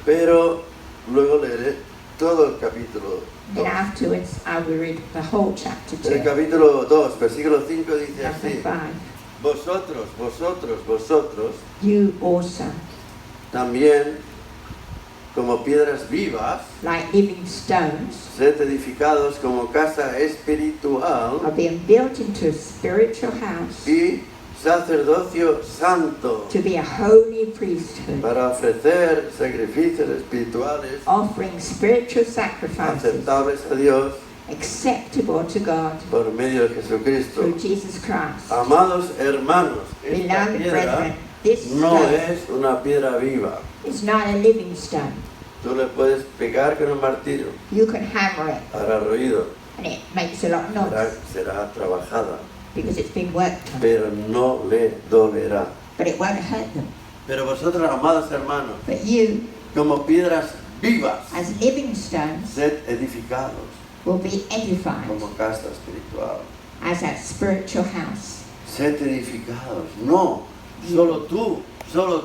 pero luego leeré todo el capítulo Then 2. afterwards I will read the whole chapter 2. El capítulo 2, versículo 5 dice Number así: 5. Vosotros, You also, también, como piedras vivas, like living stones, sed edificados como casa espiritual are being built into a spiritual house y sacerdocio santo, to be a holy priesthood, para ofrecer sacrificios espirituales offering spiritual sacrifices aceptables a Dios acceptable to God por medio de Jesucristo. through Jesus Christ. Amados hermanos, esta Beloved piedra brethren, this no stone es una piedra viva. is not a living stone. Tú le puedes pegar con un martillo, You can hammer it hará ruido, and it makes a lot of noise será trabajada, because it's been worked on, pero no le dolerá. but it won't hurt them. Pero vosotros, amados hermanos, But you, como piedras vivas, as living stones, sed edificados will be edified como casa espiritual. as a spiritual house. Sed edificados, no, solo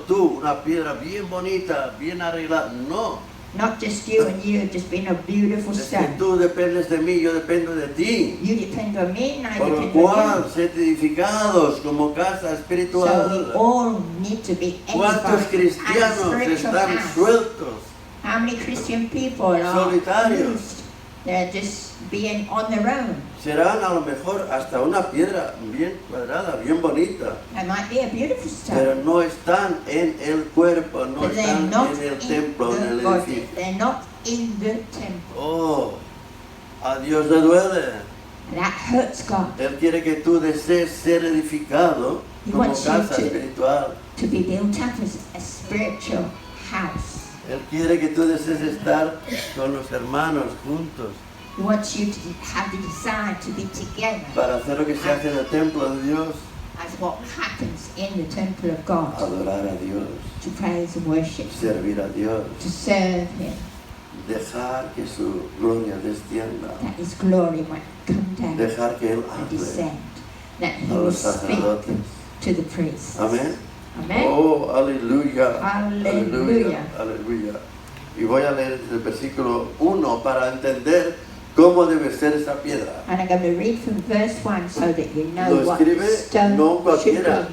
tú, una piedra bien bonita, bien arreglada, no. Not just you and you just being a beautiful Es que stone. tú dependes de mí, yo dependo de ti. You depend on me and I Por lo depend on cual, you. sed edificados como casa So we espiritual. all need to be ¿Cuántos edified as a cristianos spiritual están house. sueltos? How many Christian people are Solitarios. loosed? They're just being on their own. Serán a lo mejor hasta una piedra bien cuadrada, bien bonita, They might be a beautiful pero stone, no están en el cuerpo, no but they're están not en el in templo, en the el body. edificio. They're not in the temple. Oh, a Dios le duele. And that hurts God. Él quiere que tú desees ser edificado He como wants you casa to- espiritual. To be built up as a spiritual house. Él quiere que tú desees estar con los hermanos juntos He wants you to have the desire to be together para hacer lo que se hace en el templo de Dios, as what happens in the temple of God, adorar a Dios, to praise and worship Him, servir a Dios, to serve Him. dejar que su gloria descienda, That His glory might come down dejar que Él and hable descend. That He a will los speak sacerdotes. to the priests. Amén. Amen. Oh, aleluya, Aleluya. aleluya. Y voy a leer el versículo 1 para entender cómo debe ser esa piedra. And I'm going to read from verse 1 so that you know Lo what the escribe stone no should cualquiera,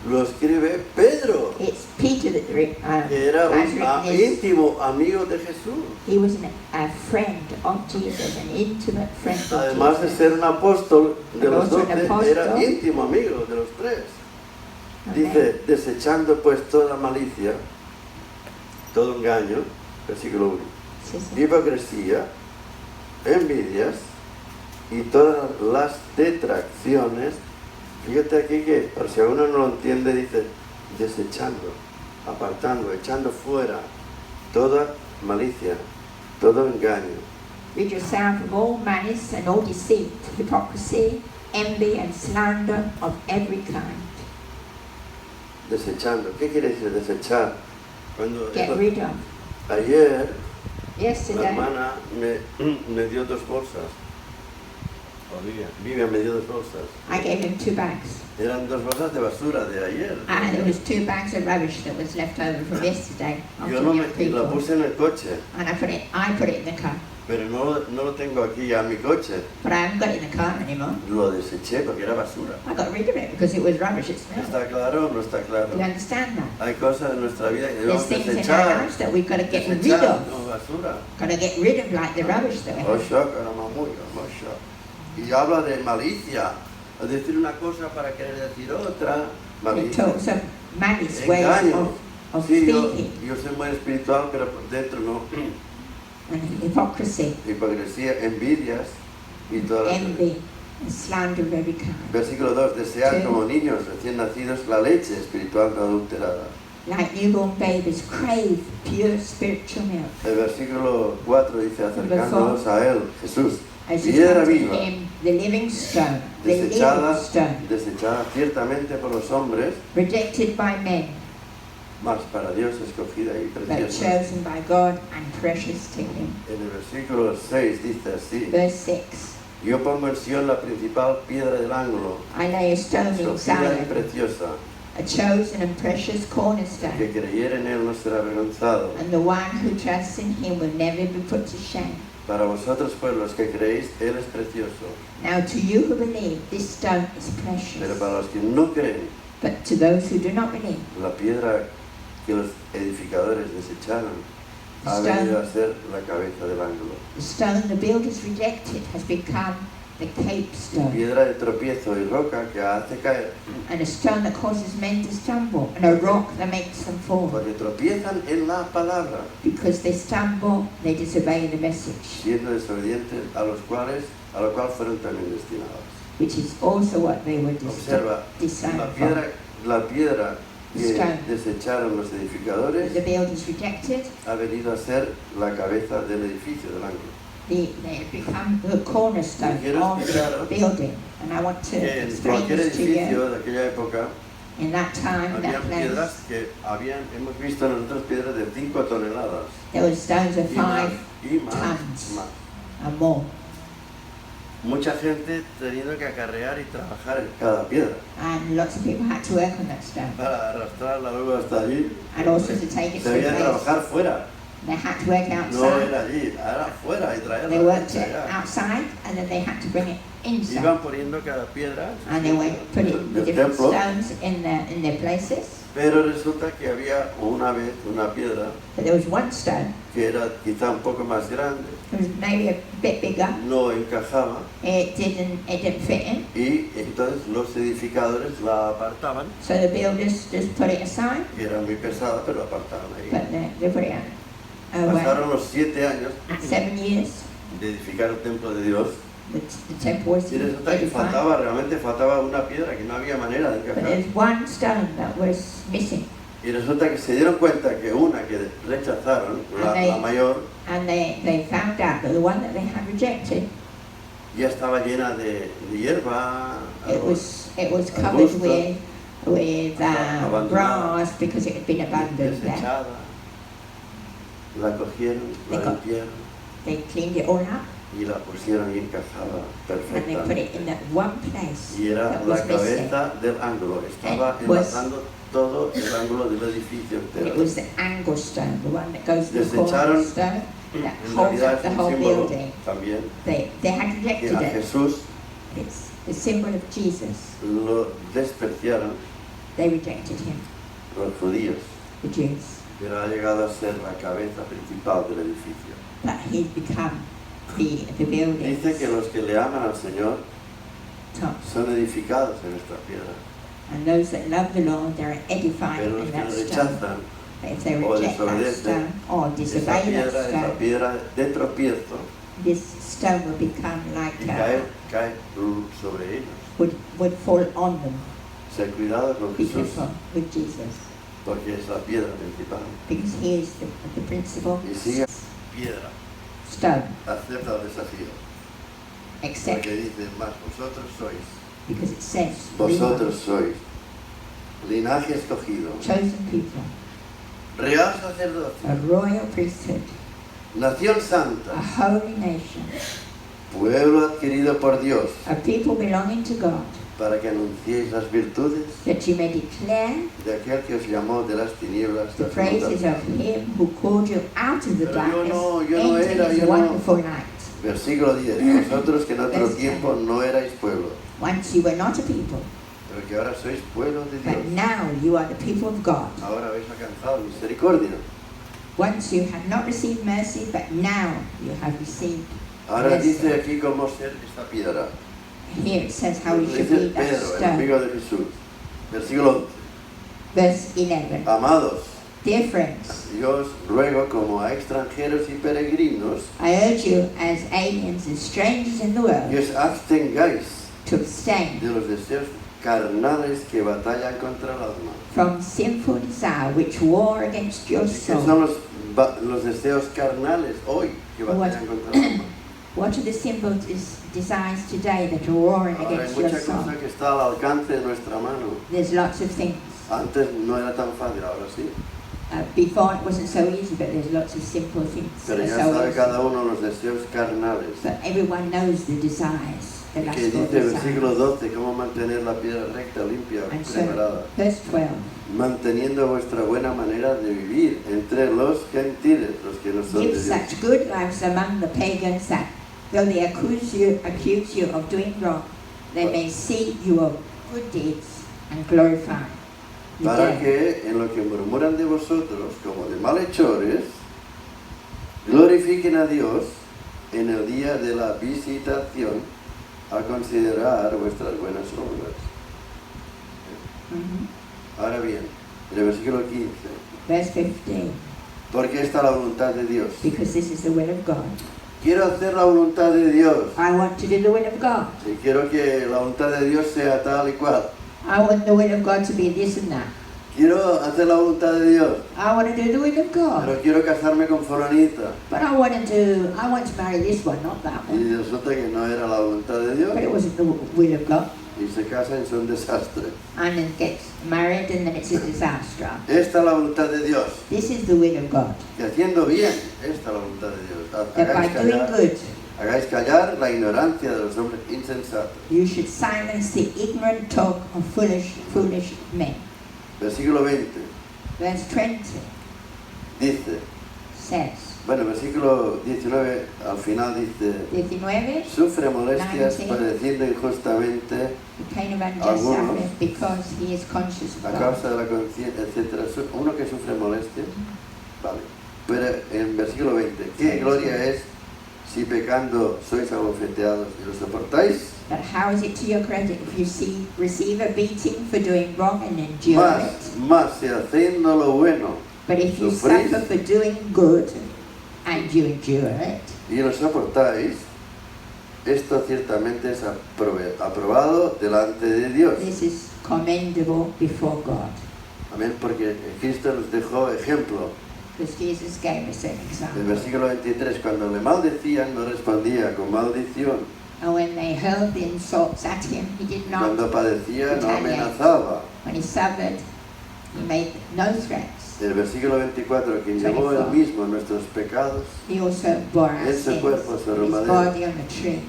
be. lo escribe Pedro, It's Peter that que era has un written this. íntimo amigo de Jesús. He was a friend of Jesus, an intimate friend of Además de Jesus. ser un apóstol de And los also an 12, apostle. era íntimo amigo de los tres. Amen. Dice, desechando pues toda malicia, todo engaño, versículo 1, Sí, sí. hipocresía, envidias y todas las detracciones. Fíjate aquí que, por si uno no lo entiende, dice desechando, apartando, echando fuera toda malicia, todo engaño. Rid yourself of all malice and all deceit, hypocrisy, envy and slander of every kind. Desechando. ¿Qué quiere decir desechar? Cuando Get rid of. ayer la Yesterday, hermana me dio 2 bolsas. Vivian me dio 2 bolsas. I gave him 2 bags. Eran 2 bolsas de basura de ayer. And there was 2 bags of rubbish that was left over from yesterday Yo after no young la people. puse en el coche, And I put it in the car. pero no lo tengo aquí ya en mi coche. But I haven't got it in the car anymore. Lo deseché porque era basura. I got rid of it because it was rubbish. It smelled. ¿Está claro o no está claro? Do you understand that? Hay cosas en nuestra vida que There's debemos things in our desechar. lives that we've got to get rid Desechar, of. no basura. Got to get rid of like the rubbish that we have. Y habla de malicia, es decir una cosa para querer decir otra, It malicia, talks of malice, ways engaño, of of Sí, speaking, yo soy muy espiritual, pero por dentro no. and hypocrisy, Hipocresía, envidias y todas las cosas. envy, and slander of every kind. Versículo 2. Desead Sí. como niños recién nacidos la leche espiritual no adulterada. Like newborn babies, crave pure spiritual milk. El versículo 4 dice, acercándonos a Él, Jesús, As you piedra come to viva, him, the living stone, the living stone, desechada ciertamente por los hombres, rejected by men, mas para Dios escogida y but preciosa. chosen by God and precious to him. En el versículo 6 dice así, Verse 6. yo pongo en Sion la principal piedra del ángulo, I lay a stone in escogida y Zion, preciosa, a chosen and precious que cornerstone, creyere en Él no será avergonzado. and the one who trusts in him will never be put to shame. Para vosotros, pues, los que creéis, Él es precioso. Now to you who believe, this stone is Pero precious. para los que no creen, But to those who do not believe, la piedra que los edificadores desecharon the ha venido a stone, ser la cabeza del ángulo. the stone the builders rejected has become the capstone, Piedra de tropiezo y roca que hace caer, and a stone that causes men to stumble, and a rock that makes them fall. porque tropiezan en la palabra, Because they stumble, they disobey the message, siendo desobedientes a lo cual fueron también destinados. which is also what they were Observa, designed for. la piedra que Stone. desecharon los edificadores The builders rejected, ha venido a ser la cabeza del edificio del ángulo. they have become the cornerstone Quiero of explicaros the building. And I want to Que en explain cualquier this to you. edificio de aquella época In that time, había that piedras place, que hemos visto nosotros piedras de 5 toneladas there were stones of y más, 5 tons más. and more. Mucha gente teniendo que acarrear y trabajar en cada piedra And lots of people had to work on that stone. para arrastrarla luego hasta allí. And also to take it Se to debía the place. trabajar fuera, They had to work no outside. era allí, era fuera y traerla. They worked hasta it allá. outside and then they had to bring it inside. Iban poniendo cada piedra And they went putting the del different templo, stones in their places. pero resulta que había una vez una piedra But there was one stone, que era quizá un poco más grande, it was maybe a bit bigger. no encajaba. It didn't fit in. Y entonces los edificadores la apartaban, So the builders just put it aside, que era muy pesada, pero la apartaban ahí. but they put it away. Pasaron los 7 años 7 years, de edificar el templo de Dios the temple was y resulta que edified. realmente faltaba una piedra que no había manera de But encajar. there's one stone that was missing. Y resulta que se dieron cuenta que una que rechazaron, la mayor, And they found out that the one that they had rejected, ya estaba llena de hierba, it was covered arbusto, with abandonada, grass because it had been abandoned there. desechada. La cogieron, la They got- limpiaron They cleaned it all up y la pusieron y encajaba and they put it perfectamente. in that one place Y era that la was missing. cabeza del ángulo, estaba It was- enlazando todo el ángulo del edificio And it entero. was the angle stone, the one that goes to the Desecharon, cornerstone that en holds realidad up the es un whole símbolo building. también, They had que rejected a it. Jesús It's the symbol of Jesus. lo despreciaron They rejected him, los judíos, the Jews. pero ha llegado a ser la cabeza principal del edificio. But he's become the building Dice que los que le aman al Señor top. son edificados en esta piedra, And those that love the Lord, they're edified pero los in que that lo stone. rechazan, But if they o reject that desobedecen, stone or esa disobey that piedra es la stone, piedra de tropiezo this stone will become like y cae sobre ellos. would fall on them. Ser cuidado con Be Jesús, careful with Jesus, porque es la piedra principal. because he is the principal Y sigue piedra, stone. acepta el desafío, Except porque dice más, vosotros sois, because it says we vosotros sois, linaje escogido, are chosen people, real sacerdocio, a royal priesthood, nación a santa, holy nation, pueblo adquirido por Dios, a people belonging to God, para que anunciéis las virtudes that you may declare de aquel que os llamó de las tinieblas the a su praises luz. of him who called you out of the Pero darkness yo no into era, his yo no. wonderful light. Versículo 10, vosotros que en otro Verse 10. tiempo no erais pueblo, Once you were not a people, pero que ahora sois pueblo de but Dios. now you are the people of God. Ahora habéis alcanzado misericordia. Once you had not received mercy, but now you have received Ahora mercy. dice aquí cómo ser esta piedra. Here it says how we should Dice be that Pedro, el stone. amigo de Jesús. Versículo 11. Verse 11. Amados, Dear friends, yo os ruego como a extranjeros y peregrinos I urge you as aliens and strangers in the world que os abstengáis to abstain de los deseos carnales que batallan contra el alma. from sinful desire which war against your ¿Qué son soul. los deseos carnales hoy que batallan contra el alma? What are the sinful desires today that are warring Ahora hay against your mucha soul? cosa que está al alcance de nuestra mano. There's lots of things. Antes no era tan fácil, ahora sí. Before it wasn't so easy, but there's lots of simple things that Pero are ya so sabe easy. cada uno los deseos carnales. But everyone knows the desires, the Que lustful dice el versículo desires. 12, cómo mantener la piedra recta, limpia, And so, preparada. verse 12, Manteniendo vuestra buena manera de vivir entre los gentiles, los que no son live de Dios. such good lives among the pagans that, though they accuse you of doing wrong, they may see your good deeds and glorify the Para day. que en lo que murmuran de vosotros como de malhechores, glorifiquen a Dios en el día de la visitación a considerar vuestras buenas obras. Ahora bien, en el versículo 15, Verse 15, porque esta es la voluntad de Dios. because this is the will of God. Quiero hacer la voluntad de Dios. I want to do the will of God. Y quiero que la voluntad de Dios sea tal y cual. I want the will of God to be this and that. Quiero hacer la voluntad de Dios. I want to do the will of God. Pero quiero casarme con fulanita. But I want to marry this one, not that Y one. resulta que no era la voluntad de Dios. But it wasn't the will of God. Y se casan y son un desastre. And then gets married and then it's a disaster. Esta es la voluntad de Dios. This is the will of God. Que haciendo bien, esta es la voluntad de Dios. That by doing good, Hagáis callar la ignorancia de los hombres insensatos. you should silence the ignorant talk of foolish men. Versículo 20 Verse 20 dice, says, bueno, versículo 19 al final dice, 19, sufre molestias 19. padeciendo injustamente the pain of unjust Algunos. suffering because he is conscious of a God. causa de la conciencia, etc. Uno que sufre molestias, vale. Pero en versículo 20, ¿qué gloria es si pecando sois abofeteados y lo soportáis? But how is it to your credit if you receive a beating for doing wrong and endure it? Más si haciendo lo bueno But if you sufrís suffer for doing good and you endure it, y lo soportáis, esto ciertamente es aprobado delante de Dios. this is commendable before God. Amén, porque Cristo nos dejó ejemplo. Because Jesus gave us an En el example. versículo 23, cuando le maldecían, no respondía con maldición. And when they hurled the insults at him, he did not. Cuando padecía, no retaliate. amenazaba. When he suffered, he made no threats. En el versículo 24, quien llevó él mismo nuestros pecados, He also bore our En su sins cuerpo sobre in his madera. body on the tree,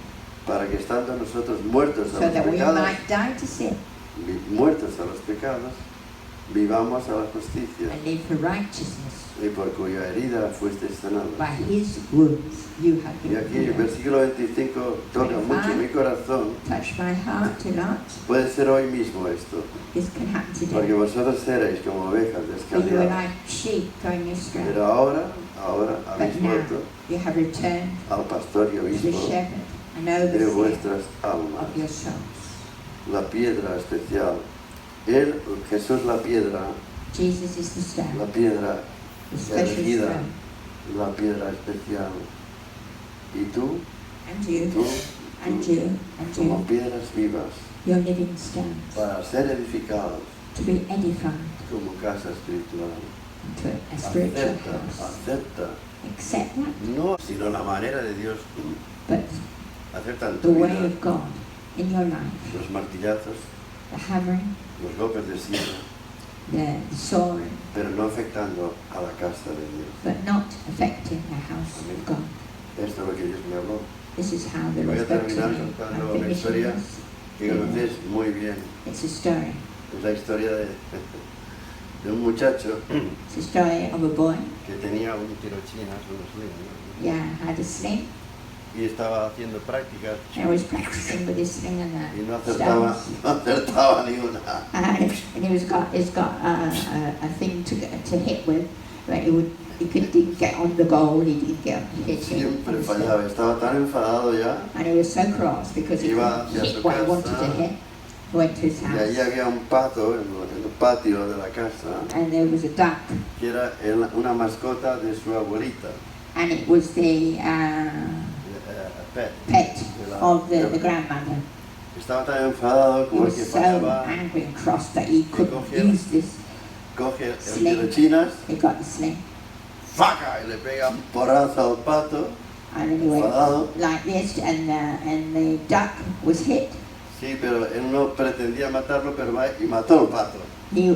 para que estando nosotros muertos a so los that we pecados, might die to sin muertos a los pecados, vivamos a la justicia, and live for righteousness. y por cuya herida fuisteis sanados. By his wounds you have Y been aquí el healed. versículo 25 toca mucho mi corazón. Touch my heart a lot. Puede ser hoy mismo esto, This can happen porque today. vosotros seréis como ovejas For you are descarriadas. like sheep going astray. Pero ahora habéis But now vuelto you have returned al pastor y to the obispo shepherd and de overseer vuestras almas. of your souls. La piedra especial. Él, Jesús, la piedra Jesus is the stone, piedra the special elegida, stone. la piedra especial. Y tú, And you, tú, and tú, you, and como you, piedras vivas, your living stones, para ser edificados to be edified como casa espiritual. into a spiritual house. Acepta, Accept that, no, sino la manera de Dios. but Acepta en the tu way vida of God in your life, los martillazos, the hammering, los golpes de sierra, the soaring, pero no afectando a la casa de Dios. but not affecting the house of God. Esto es lo que Dios me habló. This is how the Voy Lord a spoke to terminar me. contando I'm una finishing historia this. que conocéis muy bien. It's a story. Es la historia de un muchacho It's a story of a boy. que tenía un tirochinas, un sling, ¿no? Yeah, had a sling. Y estaba haciendo prácticas I was practicing with this sling and y no the acertaba, stones. no acertaba ni una. And it's got a thing to hit with, but he didn't get on the goal. He didn't get hitting. Siempre fallaba. Estaba tan enfadado ya And he was so cross because he Iba couldn't hacia hit su what he wanted casa. to hit. went to his y allí house, había un pato en el patio de la casa, and there was a duck, que era una mascota de su abuelita, and it was the pet. pet de la- of the de- grandmother. Estaba tan enfadado He como el was que so pasaba, angry and cross that he couldn't cogieron- use this. coge el Sling. tirachinas, He got the sling, ¡faca! Y le pega un porrazo al pato, and then he went enfadado. like this, and the duck was hit. Sí, pero él no pretendía matarlo, pero va y mató al pato. He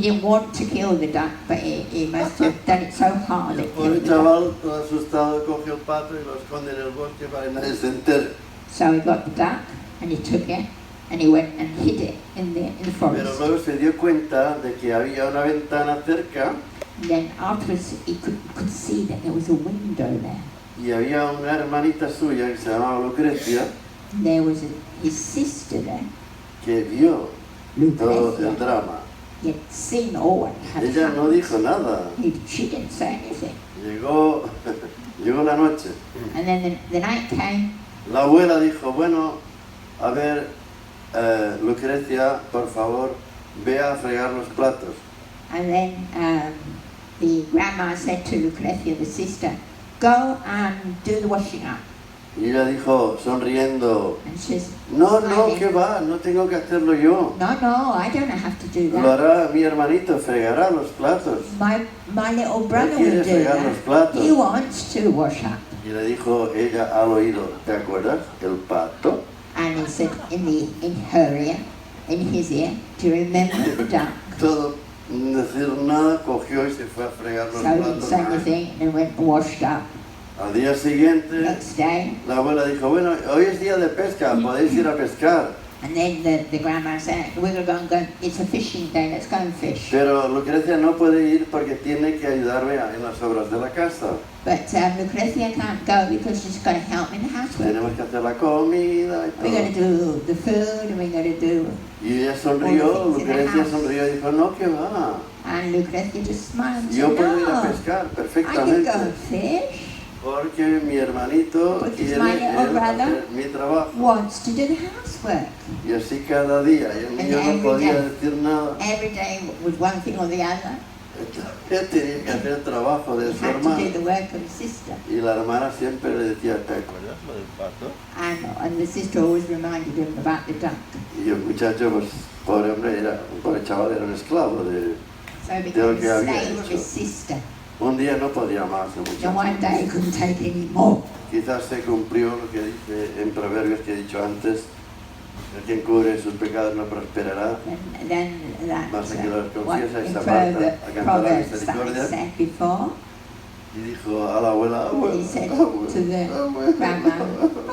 didn't want to kill the duck, but he must have done it so hard Y el that pobre killed the duck. chaval, todo asustado, coge el pato y lo esconde en el bosque para que nadie se entere. So he got the duck and he took it and he went and hid it in the Pero forest. luego se dio cuenta de que había una ventana cerca And then afterwards he could see that there was a window there. y había una hermanita suya que se llamaba Lucrecia There was his sister there, que vio todo el Lucrecia. drama. He had seen all what had Ella no happened. dijo nada. She didn't say anything. Llegó la noche. And then the night came, La abuela dijo, bueno, a ver, Lucrecia, por favor, ve a fregar los platos. and then the grandma said to Lucrecia, the sister, go and do the washing up. Y ella dijo, sonriendo, And she's no, smiling. ¿qué va? No tengo que hacerlo yo. No, I don't have to do Lo that. hará mi hermanito, fregará los platos. My little brother quiere will do fregar los that. platos. He wants to wash up. Y le dijo ella al oído, ¿te acuerdas? El pato. And he said in his ear, do you remember the duck? Todo, sin decir nada, cogió y se fue a fregar los So he didn't say platos. anything and went and washed up. Al día siguiente, Next day, la abuela dijo, bueno, hoy es día de pesca, podéis ir a pescar. and then the grandma said, we're going to go, it's a fishing day, let's go and fish. Pero Lucrecia no puede ir porque tiene que ayudarme en las obras de la casa. But Lucrecia can't go because she's going to help in the housework. Tenemos que hacer la comida y We're going to todo. do the food and we're going to do... Y ella sonrió, all the things in the Lucrecia house. sonrió y dijo, no, que va. And Lucrecia just smiled and Yo said, puedo ir a no, pescar I can go perfectamente. and fish. Porque mi hermanito Because quiere my little él brother hacer mi trabajo. Wants to do the housework. Y así cada día. Y el niño no every podía day. decir nada. Every day with one thing or the other. Él tenía que hacer el trabajo de He su had to do hermano. the work of his sister. Y la hermana siempre le decía, ¿te acuerdas lo del pato? And the sister always reminded him about the duck. Y el muchacho, pues, pobre hombre, un pobre chaval, era un esclavo de... So he became lo que a había slave of hecho. his sister. Un día no podía más el And one muchacho. day he couldn't take it anymore. Quizás se cumplió lo que dice en Proverbios que he dicho antes, el que encubre sus pecados no prosperará, And then that, mas el que los what confiesa y in se aparta alcanzará Proverbs that I misericordia. said before, Y dijo a la abuela, abuela, he said abuela, to the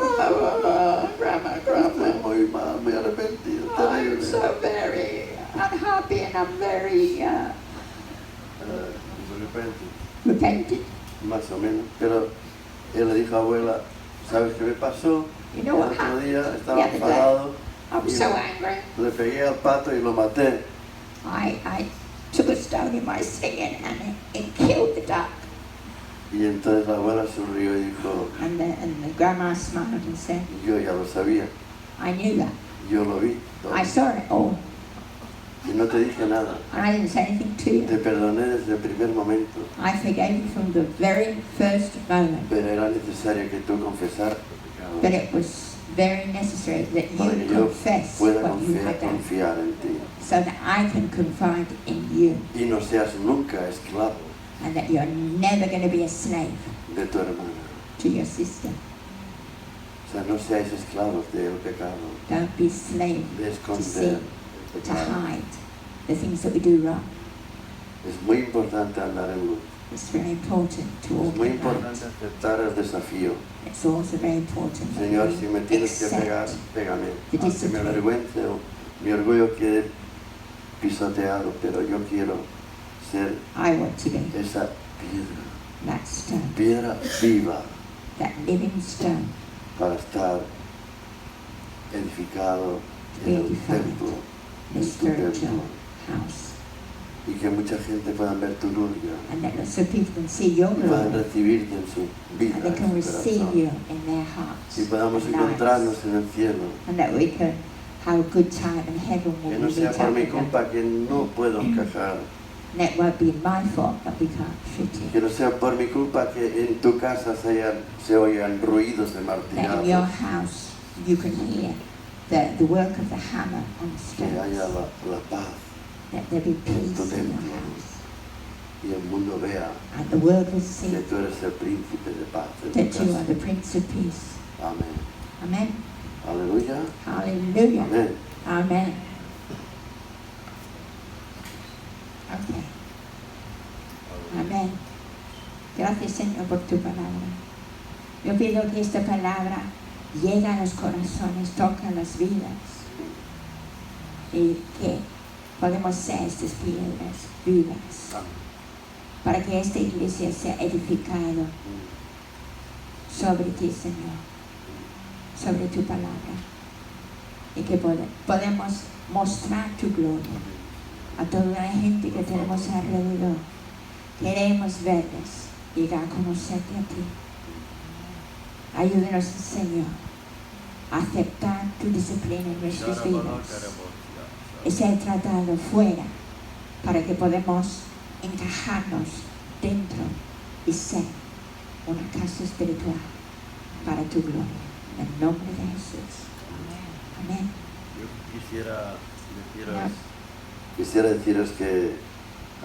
abuela, grandma, estoy muy mal, me he arrepentido, I'm terrible. so very unhappy and I'm very De repente, repentant. más o menos, pero él le dijo a abuela, ¿sabes qué me pasó? You El know what otro happened? día The estaba other day, enfadado, I was so angry. le pegué al pato y lo maté. I took a stone in my sling and it killed the duck. Y entonces la abuela sonrió y dijo, And the grandma smiled and said, yo ya lo sabía, I knew that. yo lo vi todo. I saw it all. Y no te dije nada, And I didn't say anything to te you. perdoné desde el primer momento, I forgave you from the very first moment. pero era necesario que tú confesaras tu But pecado it was very necessary that para you que yo confess pueda what you had done. confiar en ti So that I can confide in you. y no seas nunca esclavo And that you're never going to be a slave de tu hermana. to your sister. O sea, no seáis esclavos del pecado, Don't be slave de to esconder sin, el to pecado. hide the things that we do wrong. Es muy importante andar en luz, It's very important to walk es muy in light. importante aceptar el desafío. It's also very important that Señor, si me we tienes que pegar, accept pégame. the Aunque me discipline. avergüence o mi orgullo quede pisoteado, pero yo quiero ser I want to be esa piedra, that stone, piedra viva, that living stone, para estar edificado en el templo, the en tu spiritual templo, house. y que mucha gente pueda ver tu luz ya, And that so people can see your y puedan glory recibirte en su vida, and they en can su receive corazón, you in their hearts y podamos and encontrarnos lives. en el cielo, And that we can how good time in heaven Que will no we sea meet por up mi with them. culpa que no puedo encajar. And it won't be my fault that we can't fit in. Que no sea por mi culpa que en tu casa se oigan ruidos de That in your martillazos. house you can hear the work of the hammer on Que haya stones. la paz That there be en tu peace in your templo. house. Y el mundo vea And the world will que see tú eres el príncipe de paz en tu that you are casa. the Prince of Peace. Amén. Amen. Aleluya. Hallelujah. Amén. Amen. Okay. Amén. Gracias, Señor, por tu palabra. Yo pido que esta palabra llegue a los corazones, toque las vidas y que podemos ser estas piedras vivas para que esta iglesia sea edificada sobre ti, Señor, sobre tu palabra y que podemos mostrar tu gloria a toda la gente que tenemos alrededor. Queremos verles llegar a conocerte a ti. Ayúdanos, Señor, a aceptar tu disciplina en nuestras vidas y ser tratado fuera para que podamos encajarnos dentro y ser una casa espiritual para tu gloria. En el nombre de Jesús. Amén. Yo quisiera deciros que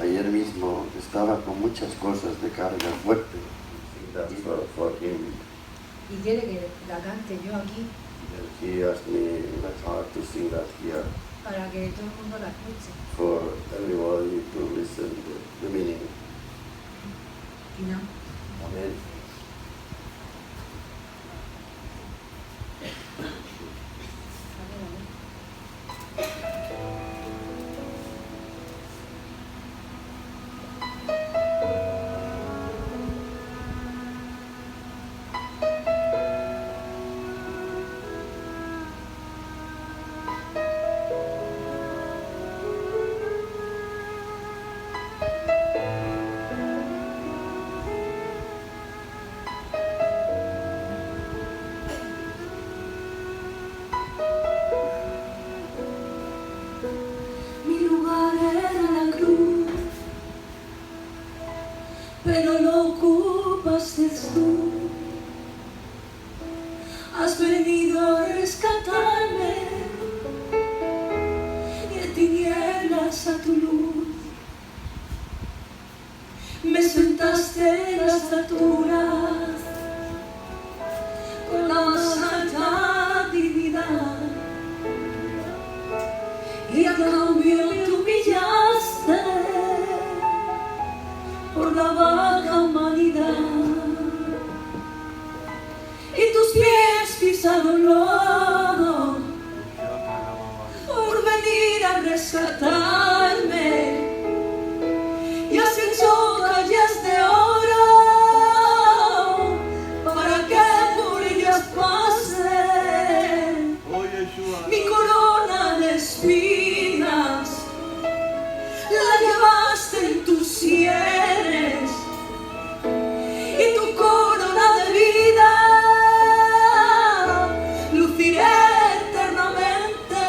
ayer mismo estaba con muchas cosas de carga fuerte. For him. Y quiere que la cante yo aquí He asked me in my heart to sing that here para que todo el mundo la escuche. for everybody to listen the meaning. Y no. Amén. Mi lugar era la cruz, pero lo ocupaste tú. Has venido a rescatarme de tinieblas a tu luz. Me sentaste en las alturas con la más alta dignidad. Y a cambio te humillaste por la baja humanidad. Y tus pies pisaron lodo por venir a rescatarme. Y has hecho calles de oro para que por ellas pase mi corona de espinas. La llevaste en tus sienes y tu corona de vida luciré eternamente.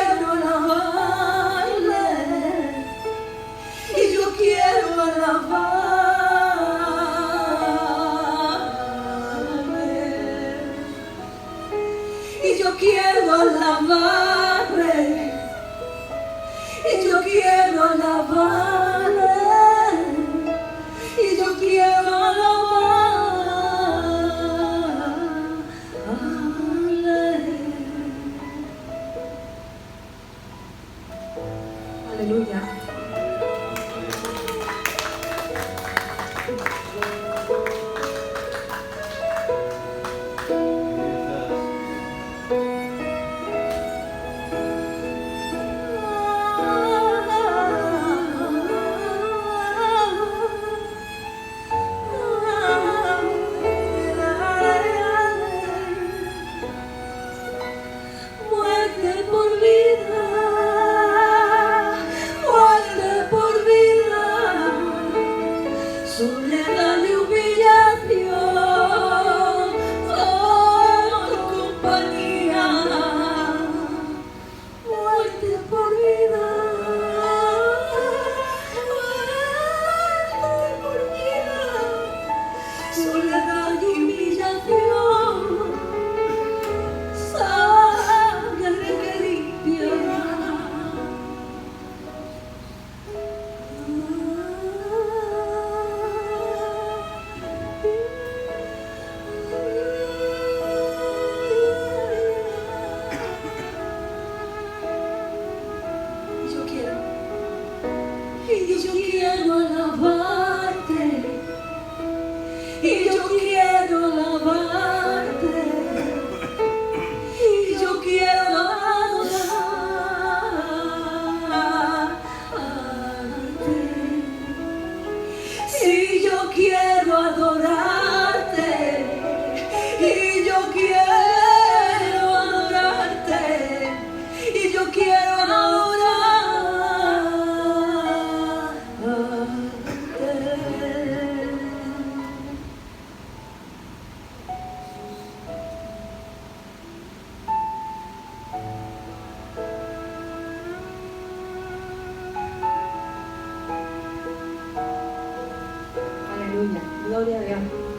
quiero alabarle, y yo quiero alabarle, y yo quiero alabarle, y yo quiero alabarle, y yo quiero alabarle. Aleluya. Muerte por vida, muerte por vida, soledad y humillación por compañía. Muerte por vida, muerte por vida, soledad y humillación. Sangre que limpia. Yo quiero, y yo quiero alabarte, y yo quiero alabarte, y yo quiero adorarte. Si yo quiero adorarte, y yo quiero adorarte, y yo quiero adorarte. Aleluya, gloria a Dios.